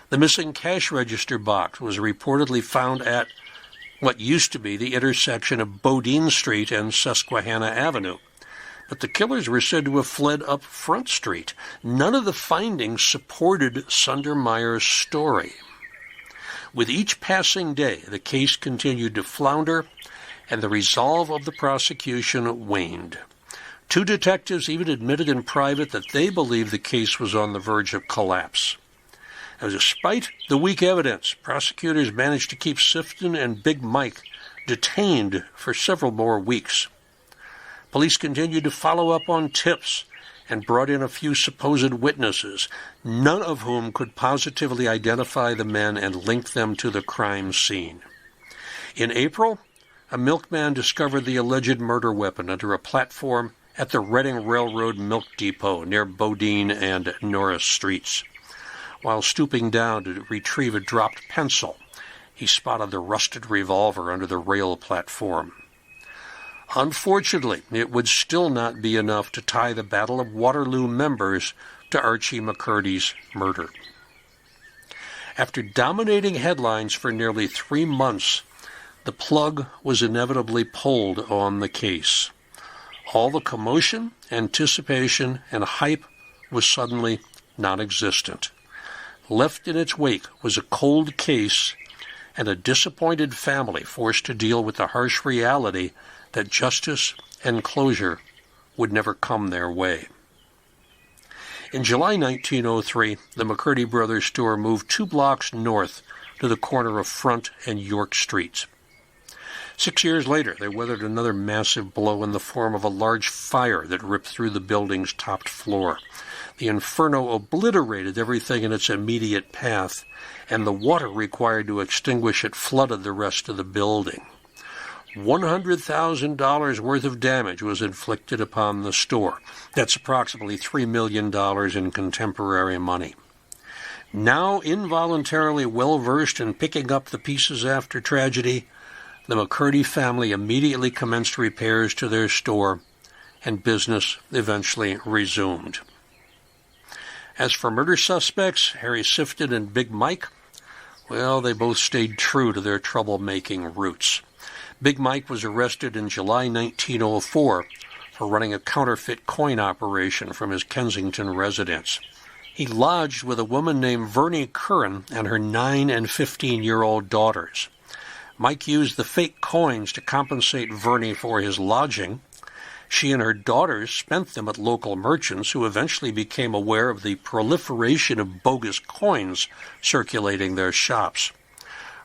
Speaker 1: The missing cash register box was reportedly found at what used to be the intersection of Bodine Street and Susquehanna Avenue, but the killers were said to have fled up Front Street. None of the findings supported Sundermeyer's story. With each passing day, the case continued to flounder, and the resolve of the prosecution waned. 2 detectives even admitted in private that they believed the case was on the verge of collapse. And despite the weak evidence, prosecutors managed to keep Sifton and Big Mike detained for several more weeks. Police continued to follow up on tips and brought in a few supposed witnesses, none of whom could positively identify the men and link them to the crime scene. In April, a milkman discovered the alleged murder weapon under a platform at the Reading Railroad Milk Depot near Bodine and Norris Streets. While stooping down to retrieve a dropped pencil, he spotted the rusted revolver under the rail platform. Unfortunately, it would still not be enough to tie the Battle of Waterloo members to Archie McCurdy's murder. After dominating headlines for nearly 3 months, the plug was inevitably pulled on the case. All the commotion, anticipation, and hype was suddenly non-existent. Left in its wake was a cold case and a disappointed family forced to deal with the harsh reality that justice and closure would never come their way. In July 1903, the McCurdy Brothers store moved 2 blocks north to the corner of Front and York Streets. 6 years later, they weathered another massive blow in the form of a large fire that ripped through the building's top floor. The inferno obliterated everything in its immediate path, and the water required to extinguish it flooded the rest of the building. $100,000 worth of damage was inflicted upon the store. That's approximately $3 million in contemporary money. Now involuntarily well-versed in picking up the pieces after tragedy, the McCurdy family immediately commenced repairs to their store, and business eventually resumed. As for murder suspects, Harry Sifton and Big Mike, well, they both stayed true to their troublemaking roots. Big Mike was arrested in July 1904 for running a counterfeit coin operation from his Kensington residence. He lodged with a woman named Vernie Curran and her 9- and 15-year-old daughters. Mike used the fake coins to compensate Vernie for his lodging. She and her daughters spent them at local merchants who eventually became aware of the proliferation of bogus coins circulating their shops.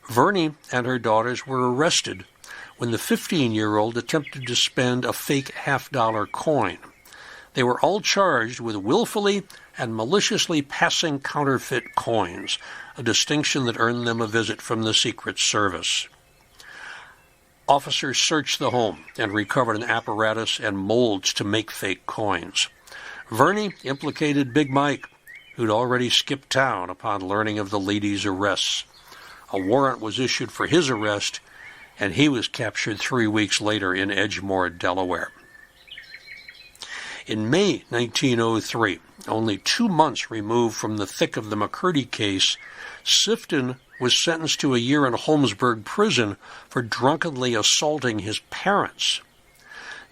Speaker 1: Vernie and her daughters were arrested when the 15-year-old attempted to spend a fake $50 coin. They were all charged with willfully and maliciously passing counterfeit coins, a distinction that earned them a visit from the Secret Service. Officers searched the home and recovered an apparatus and molds to make fake coins. Vernie implicated Big Mike, who'd already skipped town upon learning of the lady's arrests. A warrant was issued for his arrest, and he was captured 3 weeks later in Edgemoor, Delaware. In May 1903, only 2 months removed from the thick of the McCurdy case, Sifton was sentenced to a year in Holmesburg prison for drunkenly assaulting his parents.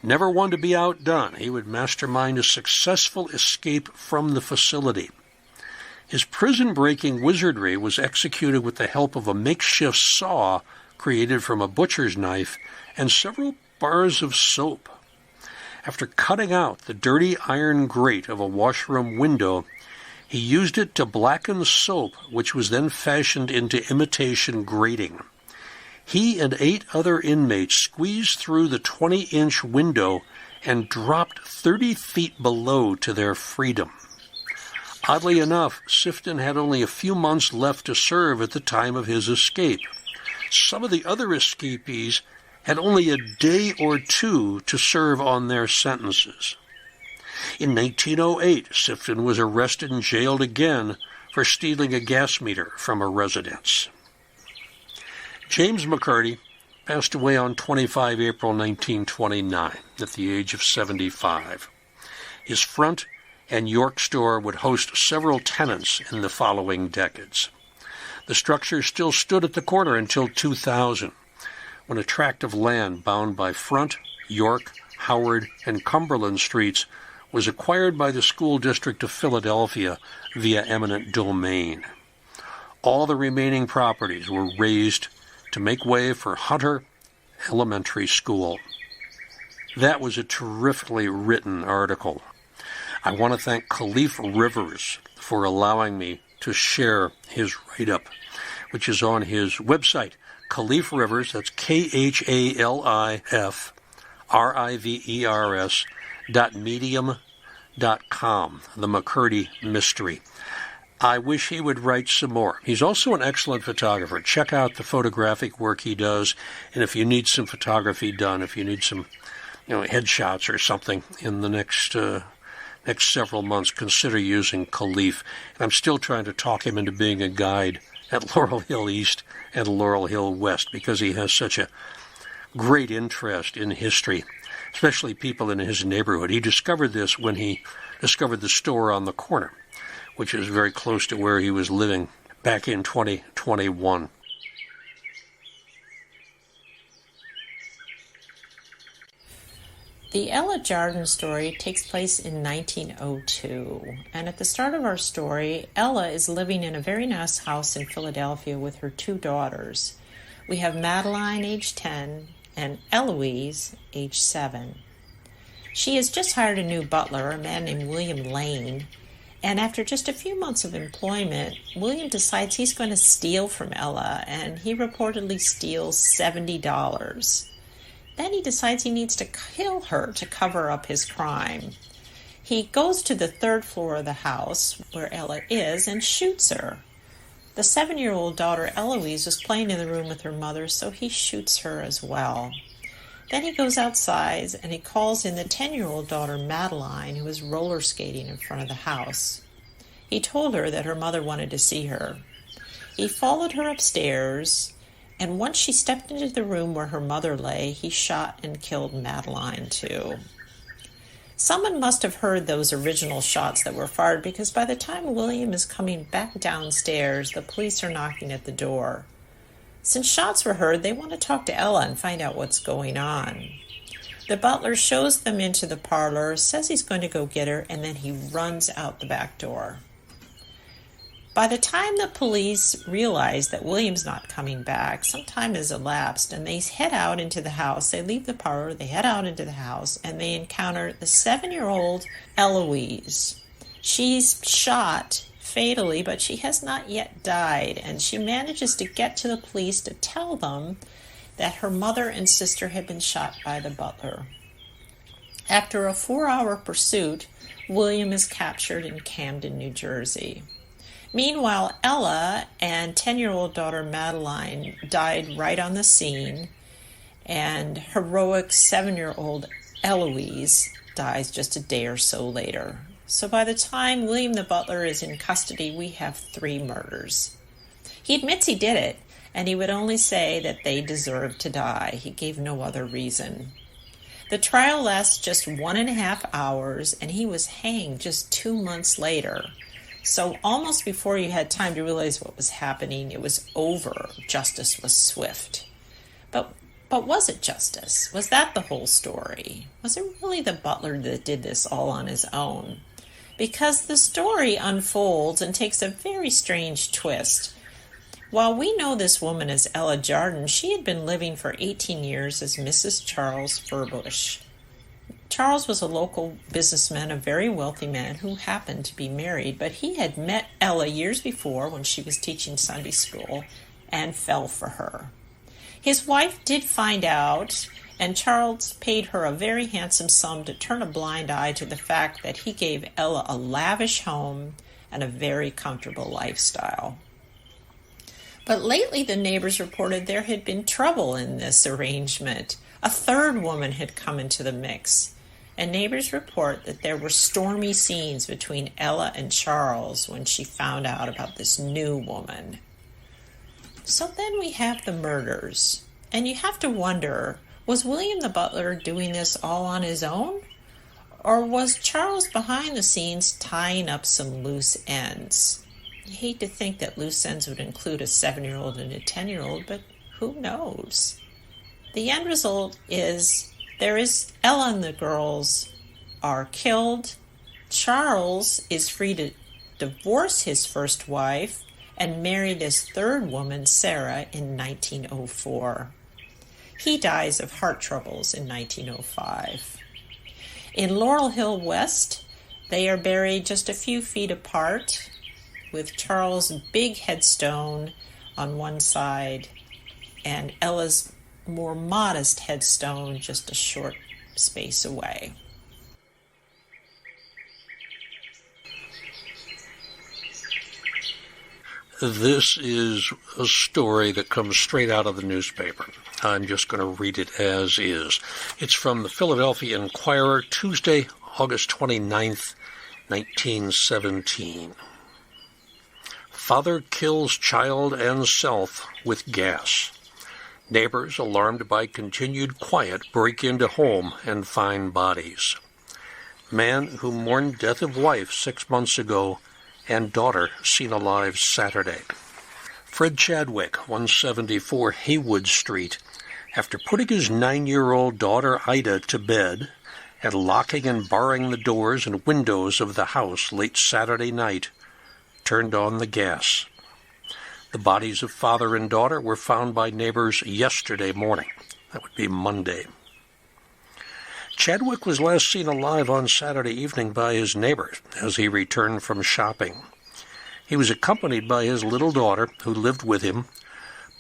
Speaker 1: Never one to be outdone, he would mastermind a successful escape from the facility. His prison-breaking wizardry was executed with the help of a makeshift saw created from a butcher's knife and several bars of soap. After cutting out the dirty iron grate of a washroom window, he used it to blacken soap, which was then fashioned into imitation grating. He and 8 other inmates squeezed through the 20-inch window and dropped 30 feet below to their freedom. Oddly enough, Sifton had only a few months left to serve at the time of his escape. Some of the other escapees had only a day or 2 to serve on their sentences. In 1908, Sifton was arrested and jailed again for stealing a gas meter from a residence. James McCurdy passed away on 25 April 1929 at the age of 75. His Front and York store would host several tenants in the following decades. The structure still stood at the corner until 2000, when a tract of land bound by Front, York, Howard, and Cumberland Streets was acquired by the School District of Philadelphia via eminent domain. All the remaining properties were razed to make way for Hunter Elementary School. That was a terrifically written article. I want to thank Khalif Rivers for allowing me to share his write-up, which is on his website, Khalif Rivers, that's KhalifRivers.medium.com, The McCurdy Mystery. I wish he would write some more. He's also an excellent photographer. Check out the photographic work he does, and if you need some photography done, if you need some headshots or something in the next several months, consider using Khalif. And I'm still trying to talk him into being a guide at Laurel Hill East and Laurel Hill West because he has such a great interest in history, especially people in his neighborhood. He discovered this when he discovered the store on the corner, which is very close to where he was living back in 2021.
Speaker 4: The Ella Jardine story takes place in 1902, and at the start of our story, Ella is living in a very nice house in Philadelphia with her two daughters. We have Madeline, age 10, and Eloise, age 7. She has just hired a new butler, a man named William Lane, and after just a few months of employment, William decides he's going to steal from Ella, and he reportedly steals $70. Then he decides he needs to kill her to cover up his crime. He goes to the third floor of the house where Ella is and shoots her. The 7-year-old daughter Eloise was playing in the room with her mother, so he shoots her as well. Then he goes outside and he calls in the 10-year-old daughter Madeline, who was roller skating in front of the house. He told her that her mother wanted to see her. He followed her upstairs, and once she stepped into the room where her mother lay, he shot and killed Madeline, too. Someone must have heard those original shots that were fired, because by the time William is coming back downstairs, the police are knocking at the door. Since shots were heard, they want to talk to Ella and find out what's going on. The butler shows them into the parlor, says he's going to go get her, and then he runs out the back door. By the time the police realize that William's not coming back, some time has elapsed, and they head out into the house. They leave the parlor, they head out into the house, and they encounter the 7-year-old Eloise. She's shot fatally, but she has not yet died, and she manages to get to the police to tell them that her mother and sister had been shot by the butler. After a 4-hour pursuit, William is captured in Camden, New Jersey. Meanwhile, Ella and 10-year-old daughter Madeline died right on the scene, and heroic 7-year-old Eloise dies just a day or so later. So by the time William the butler is in custody, we have 3 murders. He admits he did it, and he would only say that they deserved to die. He gave no other reason. The trial lasts just 1.5 hours, and he was hanged just 2 months later. So almost before you had time to realize what was happening, it was over. Justice was swift. But was it justice? Was that the whole story? Was it really the butler that did this all on his own? Because the story unfolds and takes a very strange twist. While we know this woman as Ella Jardine, she had been living for 18 years as Mrs. Charles Furbush. Charles was a local businessman, a very wealthy man who happened to be married, but he had met Ella years before when she was teaching Sunday school and fell for her. His wife did find out, and Charles paid her a very handsome sum to turn a blind eye to the fact that he gave Ella a lavish home and a very comfortable lifestyle. But lately the neighbors reported there had been trouble in this arrangement. A third woman had come into the mix, and neighbors report that there were stormy scenes between Ella and Charles when she found out about this new woman. So then we have the murders, and you have to wonder, was William the butler doing this all on his own? Or was Charles behind the scenes tying up some loose ends? You hate to think that loose ends would include a 7-year-old and a 10-year-old, but who knows? The end result is Ella and the girls are killed. Charles is free to divorce his first wife and marry this third woman, Sarah, in 1904. He dies of heart troubles in 1905. In Laurel Hill West, they are buried just a few feet apart, with Charles' big headstone on one side and Ella's more modest headstone just a short space away.
Speaker 1: This is a story that comes straight out of the newspaper. I'm just going to read it as is. It's from the Philadelphia Inquirer, Tuesday, August 29th, 1917. Father kills child and self with gas. Neighbors, alarmed by continued quiet, break into home and find bodies. Man who mourned death of wife 6 months ago and daughter seen alive Saturday. Fred Chadwick, 174 Haywood Street, after putting his 9-year-old daughter Ida to bed and locking and barring the doors and windows of the house late Saturday night, turned on the gas. The bodies of father and daughter were found by neighbors yesterday morning. That would be Monday. Chadwick was last seen alive on Saturday evening by his neighbors as he returned from shopping. He was accompanied by his little daughter, who lived with him.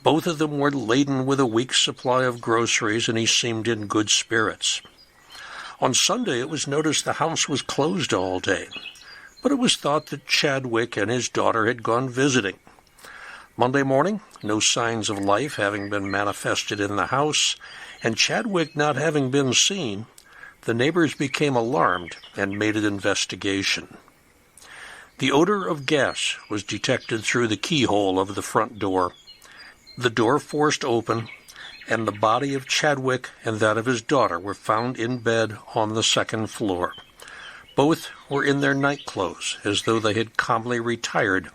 Speaker 1: Both of them were laden with a week's supply of groceries, and he seemed in good spirits. On Sunday, it was noticed the house was closed all day, but it was thought that Chadwick and his daughter had gone visiting. Monday morning, no signs of life having been manifested in the house, and Chadwick not having been seen, the neighbors became alarmed and made an investigation. The odor of gas was detected through the keyhole of the front door. The door forced open, and the body of Chadwick and that of his daughter were found in bed on the second floor. Both were in their nightclothes, as though they had calmly retired.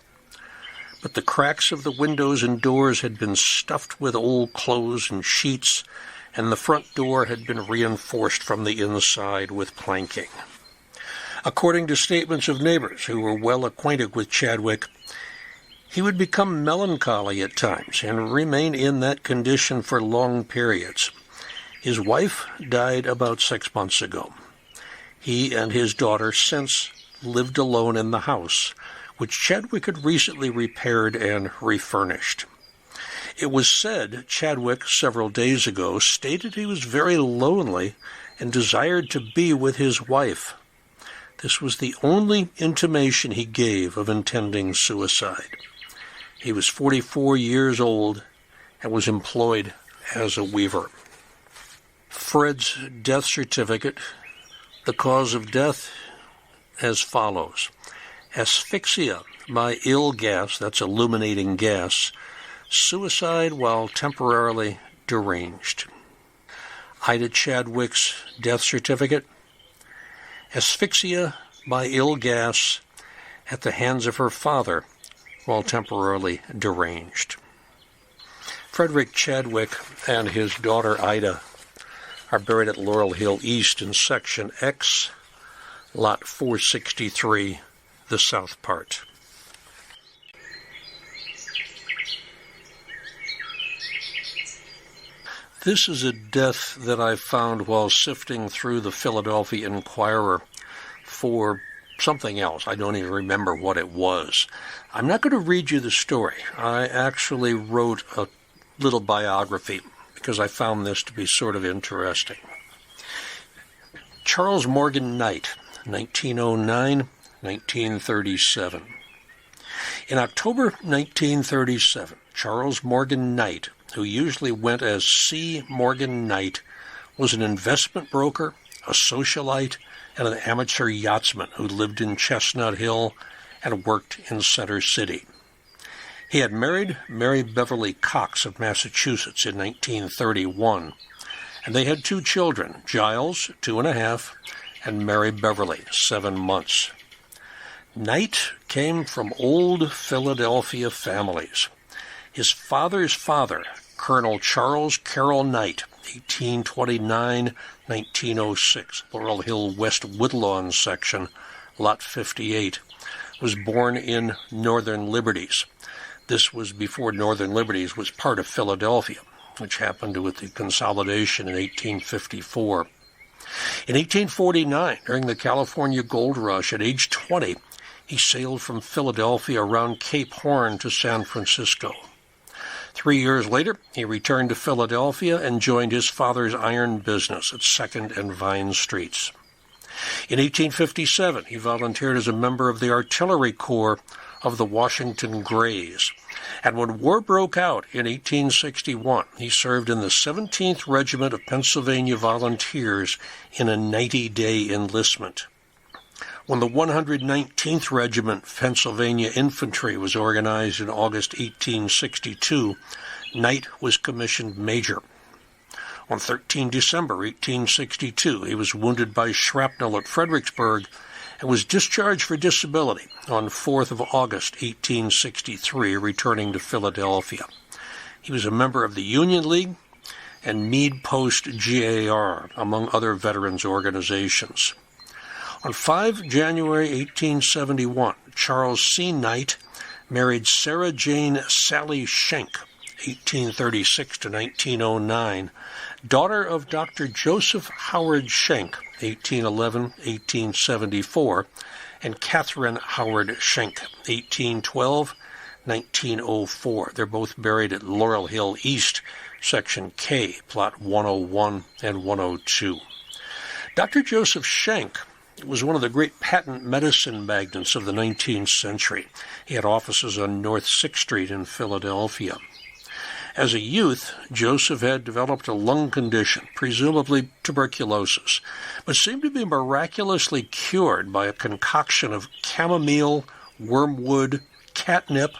Speaker 1: But the cracks of the windows and doors had been stuffed with old clothes and sheets, and the front door had been reinforced from the inside with planking. According to statements of neighbors who were well acquainted with Chadwick, he would become melancholy at times and remain in that condition for long periods. His wife died about 6 months ago. He and his daughter since lived alone in the house, which Chadwick had recently repaired and refurnished. It was said Chadwick, several days ago, stated he was very lonely and desired to be with his wife. This was the only intimation he gave of intending suicide. He was 44 years old and was employed as a weaver. Fred's death certificate, the cause of death, as follows: asphyxia by ill gas, that's illuminating gas, suicide while temporarily deranged. Ida Chadwick's death certificate, asphyxia by ill gas at the hands of her father while temporarily deranged. Frederick Chadwick and his daughter Ida are buried at Laurel Hill East in Section X, Lot 463, the south part. This is a death that I found while sifting through the Philadelphia Inquirer for something else. I don't even remember what it was. I'm not going to read you the story. I actually wrote a little biography because I found this to be sort of interesting. Charles Morgan Knight, 1909-1937. In October 1937, Charles Morgan Knight, who usually went as C. Morgan Knight, was an investment broker, a socialite, and an amateur yachtsman who lived in Chestnut Hill and worked in Center City. He had married Mary Beverly Cox of Massachusetts in 1931, and they had 2 children, Giles, 2.5, and Mary Beverly, 7 months. Knight came from old Philadelphia families. His father's father, Colonel Charles Carroll Knight, 1829-1906, Laurel Hill West Woodlawn Section, Lot 58. Was born in Northern Liberties. This was before Northern Liberties was part of Philadelphia, which happened with the consolidation in 1854. In 1849, during the California Gold Rush, at age 20, he sailed from Philadelphia around Cape Horn to San Francisco. 3 years later, he returned to Philadelphia and joined his father's iron business at 2nd and Vine Streets. In 1857, he volunteered as a member of the Artillery Corps of the Washington Greys, and when war broke out in 1861, he served in the 17th Regiment of Pennsylvania Volunteers in a 90-day enlistment. When the 119th Regiment Pennsylvania Infantry was organized in August 1862, Knight was commissioned major. On 13 December 1862, he was wounded by shrapnel at Fredericksburg and was discharged for disability on 4th of August 1863, returning to Philadelphia. He was a member of the Union League and Meade Post GAR, among other veterans organizations. On 5 January 1871, Charles C. Knight married Sarah Jane Sally Schenck, 1836 to 1909, daughter of Dr. Joseph Howard Schenck, 1811-1874, and Catherine Howard Schenck, 1812-1904. They're both buried at Laurel Hill East, Section K, Plot 101 and 102. Dr. Joseph Schenck was one of the great patent medicine magnates of the 19th century. He had offices on North 6th Street in Philadelphia. As a youth, Joseph had developed a lung condition, presumably tuberculosis, but seemed to be miraculously cured by a concoction of chamomile, wormwood, catnip,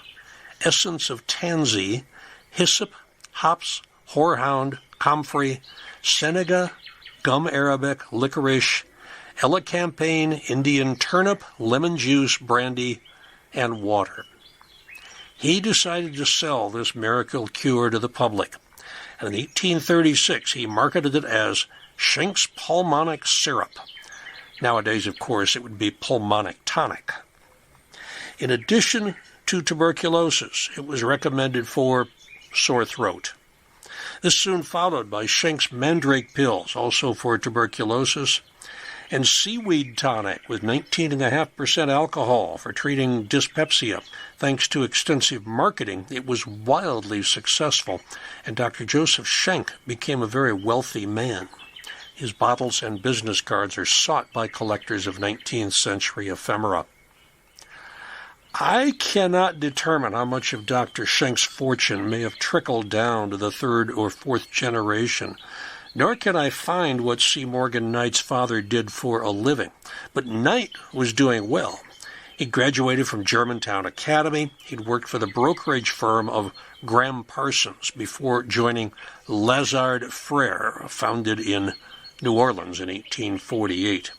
Speaker 1: essence of tansy, hyssop, hops, horehound, comfrey, senega, gum arabic, licorice, elecampane, Indian turnip, lemon juice, brandy, and water. He decided to sell this miracle cure to the public, and in 1836 he marketed it as Schenck's Pulmonic Syrup. Nowadays, of course, it would be Pulmonic Tonic. In addition to tuberculosis, it was recommended for sore throat. This soon followed by Schenck's Mandrake Pills, also for tuberculosis, and Seaweed Tonic with 19.5% alcohol for treating dyspepsia. Thanks to extensive marketing, it was wildly successful, and Dr. Joseph Schenck became a very wealthy man. His bottles and business cards are sought by collectors of 19th century ephemera. I cannot determine how much of Dr. Schenck's fortune may have trickled down to the third or fourth generation, nor can I find what C. Morgan Knight's father did for a living. But Knight was doing well. He graduated from Germantown Academy. He'd worked for the brokerage firm of Graham Parsons before joining Lazard Frere, founded in New Orleans in 1848.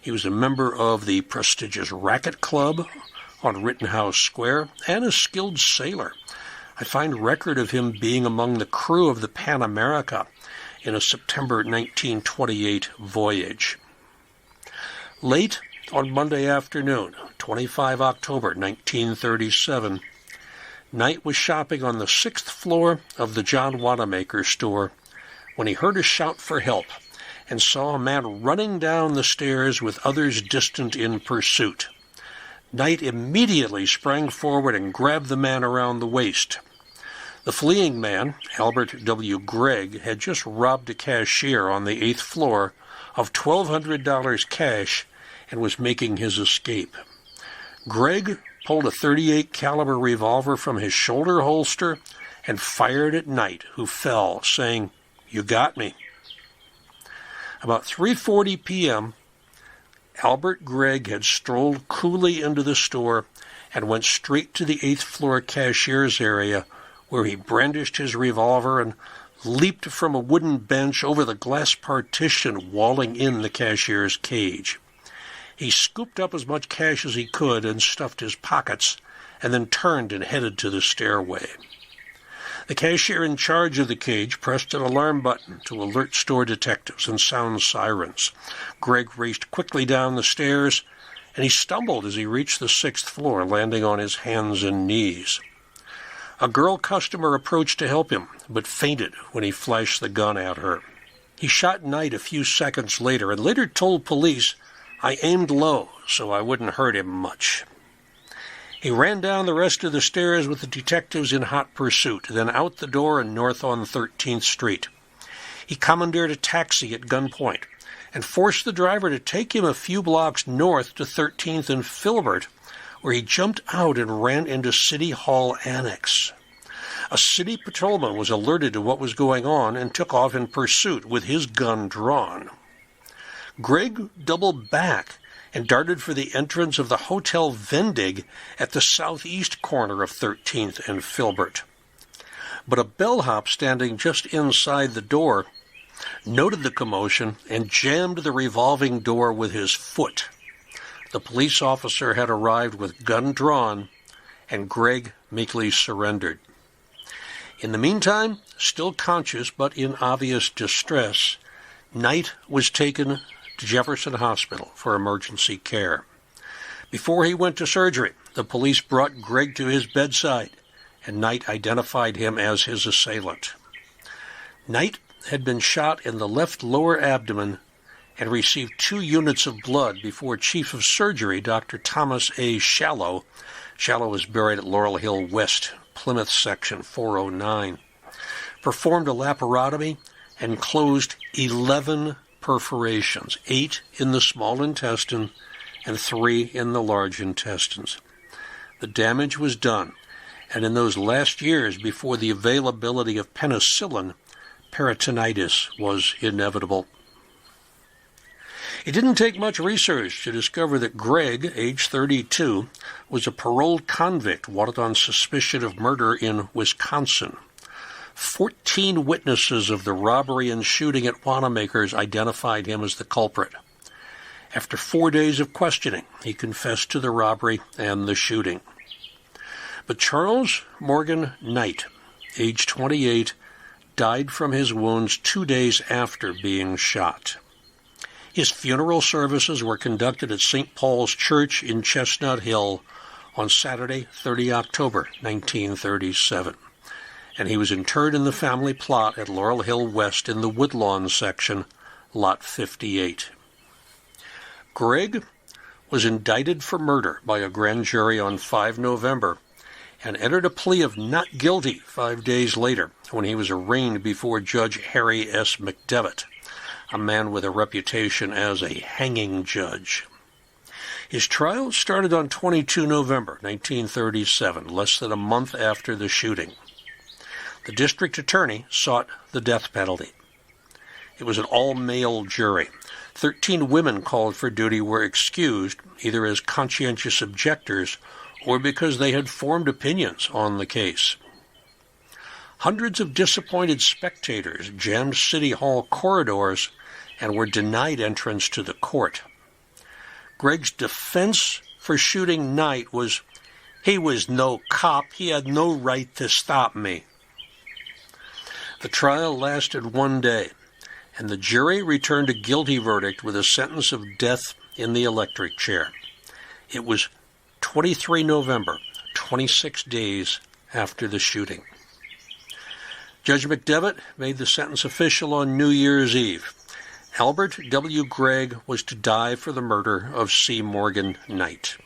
Speaker 1: He was a member of the prestigious Racket Club on Rittenhouse Square and a skilled sailor. I find record of him being among the crew of the Pan America in a September 1928 voyage. Late on Monday afternoon, 25 October 1937, Knight was shopping on the 6th floor of the John Wanamaker store when he heard a shout for help and saw a man running down the stairs with others distant in pursuit. Knight immediately sprang forward and grabbed the man around the waist. The fleeing man, Albert W. Gregg, had just robbed a cashier on the 8th floor of $1,200 cash and was making his escape. Gregg pulled a .38 caliber revolver from his shoulder holster and fired at Knight, who fell, saying, "You got me." About 3:40 p.m., Albert Gregg had strolled coolly into the store and went straight to the 8th floor cashier's area, where he brandished his revolver and leaped from a wooden bench over the glass partition walling in the cashier's cage. He scooped up as much cash as he could and stuffed his pockets, and then turned and headed to the stairway. The cashier in charge of the cage pressed an alarm button to alert store detectives and sound sirens. Greg raced quickly down the stairs, and he stumbled as he reached the 6th floor, landing on his hands and knees. A girl customer approached to help him, but fainted when he flashed the gun at her. He shot Knight a few seconds later and later told police, "I aimed low, so I wouldn't hurt him much." He ran down the rest of the stairs with the detectives in hot pursuit, then out the door and north on 13th Street. He commandeered a taxi at gunpoint and forced the driver to take him a few blocks north to 13th and Filbert, where he jumped out and ran into City Hall Annex. A city patrolman was alerted to what was going on and took off in pursuit with his gun drawn. Greg doubled back and darted for the entrance of the Hotel Vendig at the southeast corner of 13th and Filbert. But a bellhop standing just inside the door noted the commotion and jammed the revolving door with his foot. The police officer had arrived with gun drawn, and Greg meekly surrendered. In the meantime, still conscious but in obvious distress, Knight was taken to Jefferson Hospital for emergency care. Before he went to surgery, the police brought Greg to his bedside, and Knight identified him as his assailant. Knight had been shot in the left lower abdomen and received 2 units of blood before Chief of Surgery, Dr. Thomas A. Shallow is buried at Laurel Hill West, Plymouth Section 409, performed a laparotomy and closed 11 perforations, 8 in the small intestine and 3 in the large intestines. The damage was done, and in those last years before the availability of penicillin, peritonitis was inevitable. It didn't take much research to discover that Greg, age 32, was a paroled convict wanted on suspicion of murder in Wisconsin. 14 witnesses of the robbery and shooting at Wanamaker's identified him as the culprit. After 4 days of questioning, he confessed to the robbery and the shooting. But Charles Morgan Knight, age 28, died from his wounds 2 days after being shot. His funeral services were conducted at St. Paul's Church in Chestnut Hill on Saturday, 30 October, 1937. And he was interred in the family plot at Laurel Hill West in the Woodlawn section, Lot 58. Greg was indicted for murder by a grand jury on 5 November and entered a plea of not guilty 5 days later when he was arraigned before Judge Harry S. McDevitt, a man with a reputation as a hanging judge. His trial started on 22 November 1937, less than a month after the shooting. The district attorney sought the death penalty. It was an all-male jury. 13 women called for duty were excused, either as conscientious objectors or because they had formed opinions on the case. Hundreds of disappointed spectators jammed City Hall corridors and were denied entrance to the court. Greg's defense for shooting Knight was, "He was no cop. He had no right to stop me." The trial lasted 1 day, and the jury returned a guilty verdict with a sentence of death in the electric chair. It was 23 November, 26 days after the shooting. Judge McDevitt made the sentence official on New Year's Eve. Albert W. Gregg was to die for the murder of C. Morgan Knight.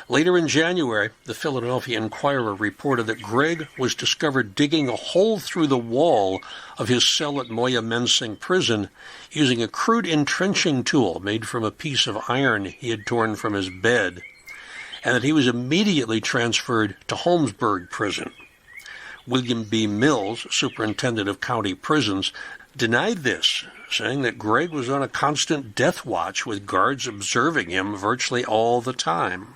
Speaker 1: Later in January, the Philadelphia Inquirer reported that Gregg was discovered digging a hole through the wall of his cell at Moyamensing Prison using a crude entrenching tool made from a piece of iron he had torn from his bed, and that he was immediately transferred to Holmesburg Prison. William B. Mills, superintendent of county prisons, denied this, saying that Gregg was on a constant death watch with guards observing him virtually all the time.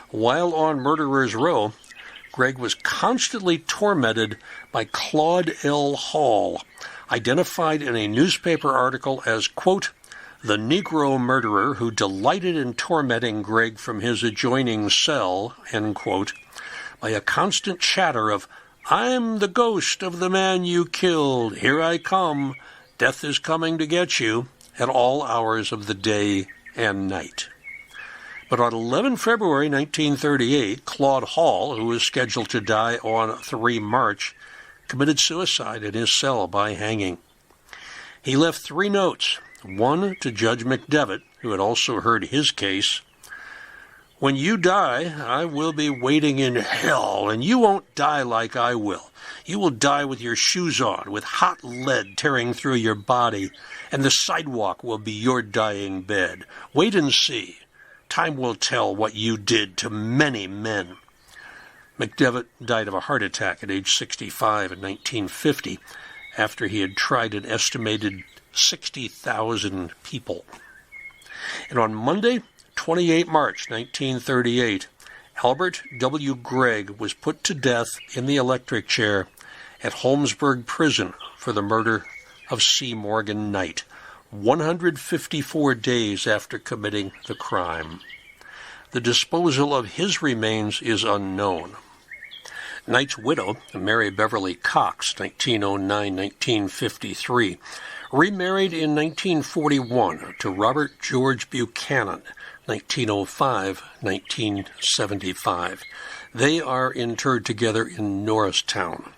Speaker 1: While on Murderer's Row, Gregg was constantly tormented by Claude L. Hall, identified in a newspaper article as, quote, "the Negro murderer who delighted in tormenting Gregg from his adjoining cell," end quote, by a constant chatter of I'm the ghost of the man you killed. Here I come. Death is coming to get you at all hours of the day and night. But on 11 February 1938, Claude Hall, who was scheduled to die on 3 March, committed suicide in his cell by hanging. He left 3 notes, one to Judge McDevitt, who had also heard his case. When you die, I will be waiting in hell, and you won't die like I will. You will die with your shoes on, with hot lead tearing through your body, and the sidewalk will be your dying bed. Wait and see. Time will tell what you did to many men. McDevitt died of a heart attack at age 65 in 1950, after he had tried an estimated 60,000 people. And on Monday, 28 March 1938, Albert W. Gregg was put to death in the electric chair at Holmesburg Prison for the murder of C. Morgan Knight, 154 days after committing the crime. The disposal of his remains is unknown. Knight's widow, Mary Beverly Cox, 1909-1953, remarried in 1941 to Robert George Buchanan, 1905-1975. They are interred together in Norristown.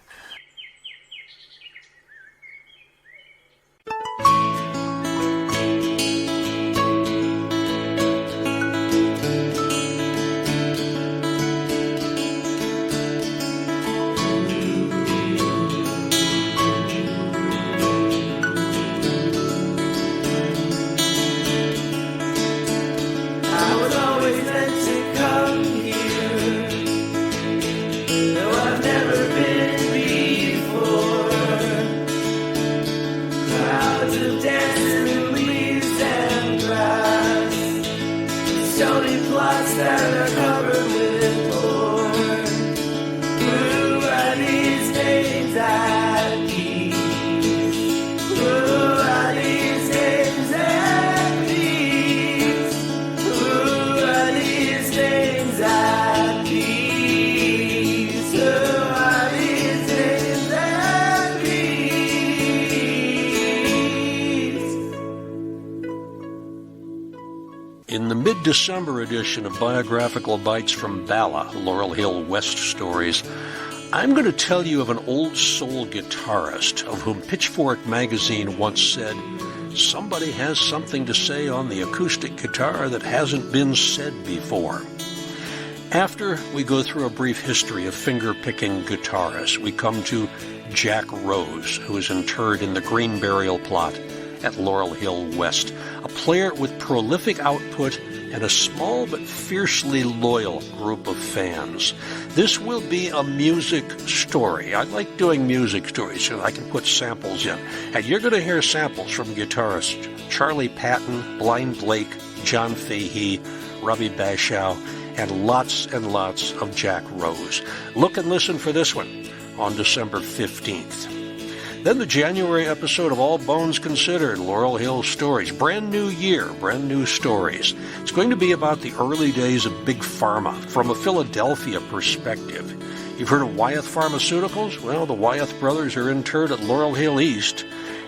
Speaker 1: In the mid-December edition of Biographical Bites from Bala, Laurel Hill West Stories, I'm going to tell you of an old soul guitarist of whom Pitchfork magazine once said, "Somebody has something to say on the acoustic guitar that hasn't been said before." After we go through a brief history of finger-picking guitarists, we come to Jack Rose, who is interred in the Green Burial Plot at Laurel Hill West, a player with prolific output and a small but fiercely loyal group of fans. This will be a music story. I like doing music stories so I can put samples in. And you're going to hear samples from guitarists Charlie Patton, Blind Blake, John Fahey, Robbie Bashow, and lots of Jack Rose. Look and listen for this one on December 15th. Then the January episode of All Bones Considered, Laurel Hill Stories. Brand new year, brand new stories. It's going to be about the early days of Big Pharma from a Philadelphia perspective. You've heard of Wyeth Pharmaceuticals? Well, the Wyeth brothers are interred at Laurel Hill East,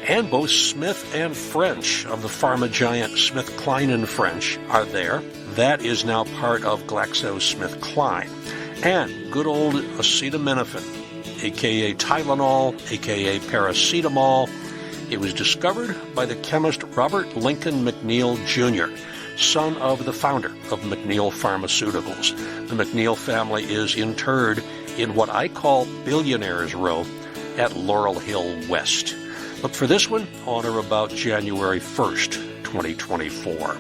Speaker 1: and both Smith and French of the pharma giant SmithKline & French are there. That is now part of GlaxoSmithKline. And good old acetaminophen, a.k.a. Tylenol, a.k.a. paracetamol. It was discovered by the chemist Robert Lincoln McNeil Jr., son of the founder of McNeil Pharmaceuticals. The McNeil family is interred in what I call Billionaires Row at Laurel Hill West. Look for this one on or about January 1st, 2024.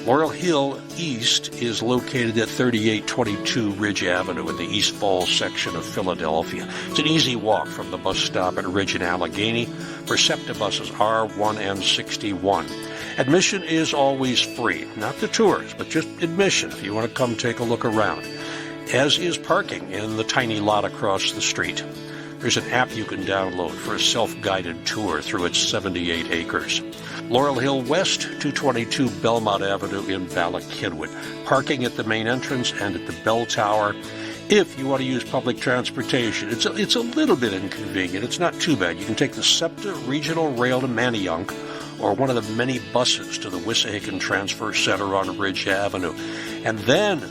Speaker 1: Laurel Hill East is located at 3822 Ridge Avenue in the East Falls section of Philadelphia. It's an easy walk from the bus stop at Ridge and Allegheny for SEPTA buses R1 and 61. Admission is always free, not the tours, but just admission if you want to come take a look around, as is parking in the tiny lot across the street. There's an app you can download for a self-guided tour through its 78 acres. Laurel Hill West, 222 Belmont Avenue in Bala Kidwood. Parking at the main entrance and at the bell tower. If you want to use public transportation, it's a little bit inconvenient. It's not too bad. You can take the SEPTA Regional Rail to Manayunk, or one of the many buses to the Wissahickon Transfer Center on Ridge Avenue. And then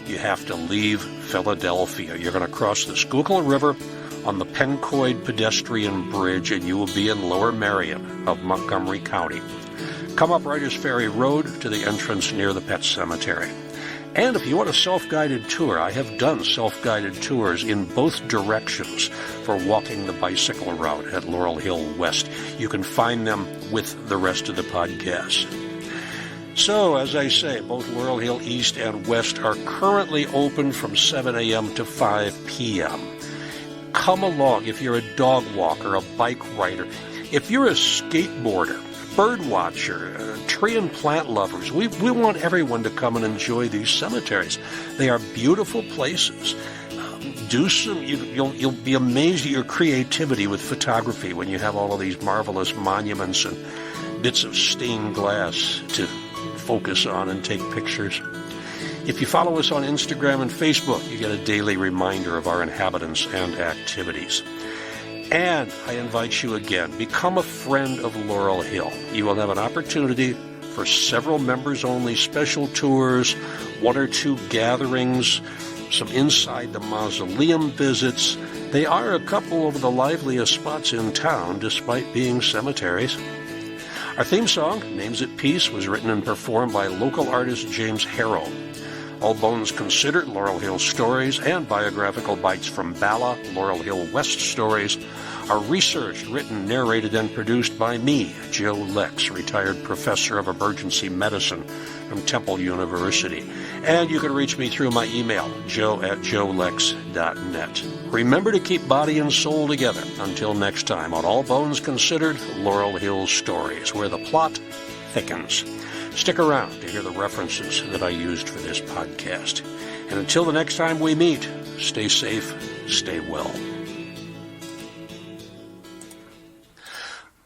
Speaker 1: you have to leave Philadelphia. You're going to cross the Schuylkill River on the Pencoid Pedestrian Bridge, and you will be in Lower Merion of Montgomery County. Come up Writers Ferry Road to the entrance near the Pet Cemetery. And if you want a self-guided tour, I have done self-guided tours in both directions for walking the bicycle route at Laurel Hill West. You can find them with the rest of the podcast. So, as I say, both Laurel Hill East and West are currently open from 7 a.m. to 5 p.m. Come along if you're a dog walker, a bike rider, if you're a skateboarder, bird watcher, tree and plant lovers. We want everyone to come and enjoy these cemeteries. They are beautiful places. You'll be amazed at your creativity with photography when you have all of these marvelous monuments and bits of stained glass to focus on and take pictures. If you follow us on Instagram and Facebook, you get a daily reminder of our inhabitants and activities. And I invite you again, become a friend of Laurel Hill. You will have an opportunity for several members-only special tours, 1 or 2 gatherings, some inside the mausoleum visits. They are a couple of the liveliest spots in town, despite being cemeteries. Our theme song, Names at Peace, was written and performed by local artist James Harrow. All Bones Considered, Laurel Hill Stories, and biographical bites from Bala, Laurel Hill West Stories are researched, written, narrated, and produced by me, Joe Lex, retired professor of emergency medicine from Temple University. And you can reach me through my email, joe@joelex.net. Remember to keep body and soul together. Until next time, on All Bones Considered, Laurel Hill Stories, where the plot thickens. Stick around to hear the references that I used for this podcast. And until the next time we meet, stay safe, stay well.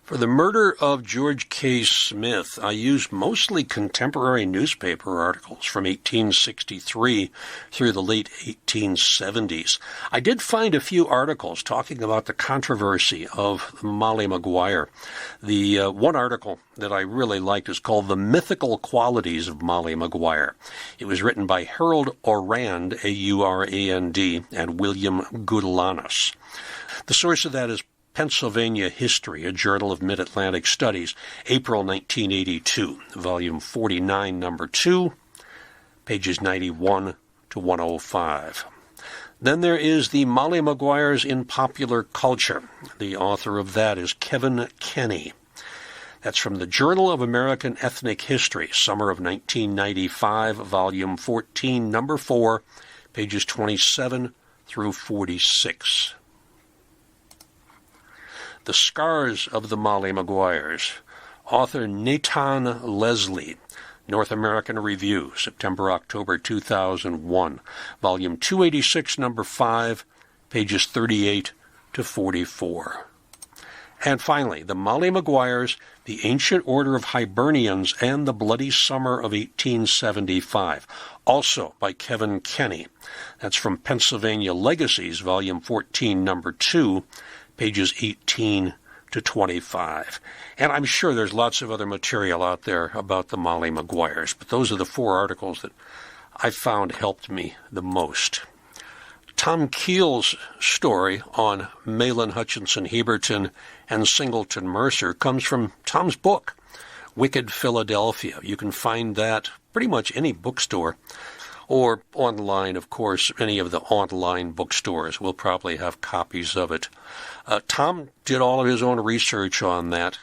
Speaker 1: For the murder of George K. Smith, I used mostly contemporary newspaper articles from 1863 through the late 1870s. I did find a few articles talking about the controversy of Molly Maguires. The one article that I really liked is called The Mythical Qualities of Molly Maguires. It was written by Harold Orand, A-U-R-A-N-D, and William Goodalanis. The source of that is Pennsylvania History, a Journal of Mid-Atlantic Studies, April 1982, volume 49, number 2, pages 91 to 105. Then there is the Molly Maguires in Popular Culture. The author of that is Kevin Kenny. That's from the Journal of American Ethnic History, summer of 1995, volume 14, number 4, pages 27 through 46. The Scars of the Molly Maguires, author Nathan Leslie, North American Review, September-October 2001, volume 286, number 5, pages 38 to 44. And finally, the Molly Maguires, The Ancient Order of Hibernians and the Bloody Summer of 1875, also by Kevin Kenny. That's from Pennsylvania Legacies, volume 14, number 2, pages 18 to 25. And I'm sure there's lots of other material out there about the Molly Maguires, but those are the 4 articles that I found helped me the most. Tom Keels' story on Mahlon, Hutchinson, Heberton, and Singleton, Mercer comes from Tom's book, Wicked Philadelphia. You can find that pretty much any bookstore, or online, of course. Any of the online bookstores will probably have copies of it. Tom did all of his own research on that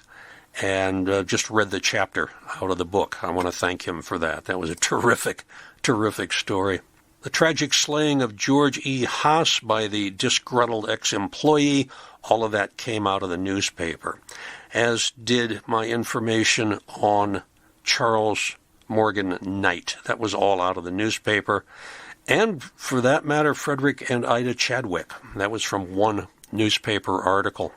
Speaker 1: and just read the chapter out of the book. I want to thank him for that. That was a terrific, terrific story. The tragic slaying of George E. Haas by the disgruntled ex-employee, all of that came out of the newspaper, as did my information on Charles Morgan Knight. That was all out of the newspaper. And, for that matter, Frederick and Ida Chadwick. That was from one newspaper article.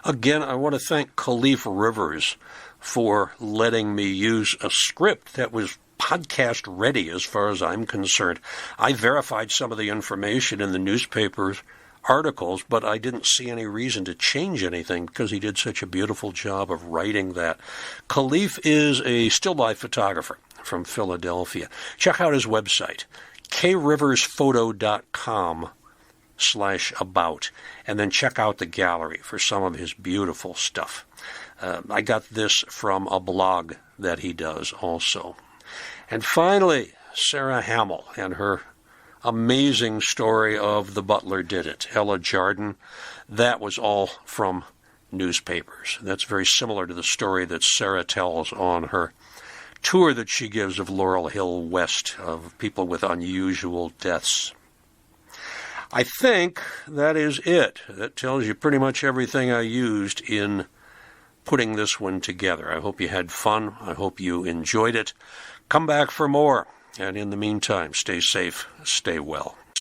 Speaker 1: Again, I want to thank Khalif Rivers for letting me use a script that was podcast ready as far as I'm concerned. I verified some of the information in the newspapers articles, but I didn't see any reason to change anything because he did such a beautiful job of writing that. Khalif is a still life photographer from Philadelphia. Check out his website, kriversphoto.com/about, and then check out the gallery for some of his beautiful stuff. I got this from a blog that he does also. And finally, Sarah Hamill and her amazing story of The Butler Did It, Ella Jardin. That was all from newspapers. That's very similar to the story that Sarah tells on her tour that she gives of Laurel Hill West, of people with unusual deaths. I think that is it. That tells you pretty much everything I used in putting this one together. I hope you had fun. I hope you enjoyed it. Come back for more. And in the meantime, stay safe, stay well.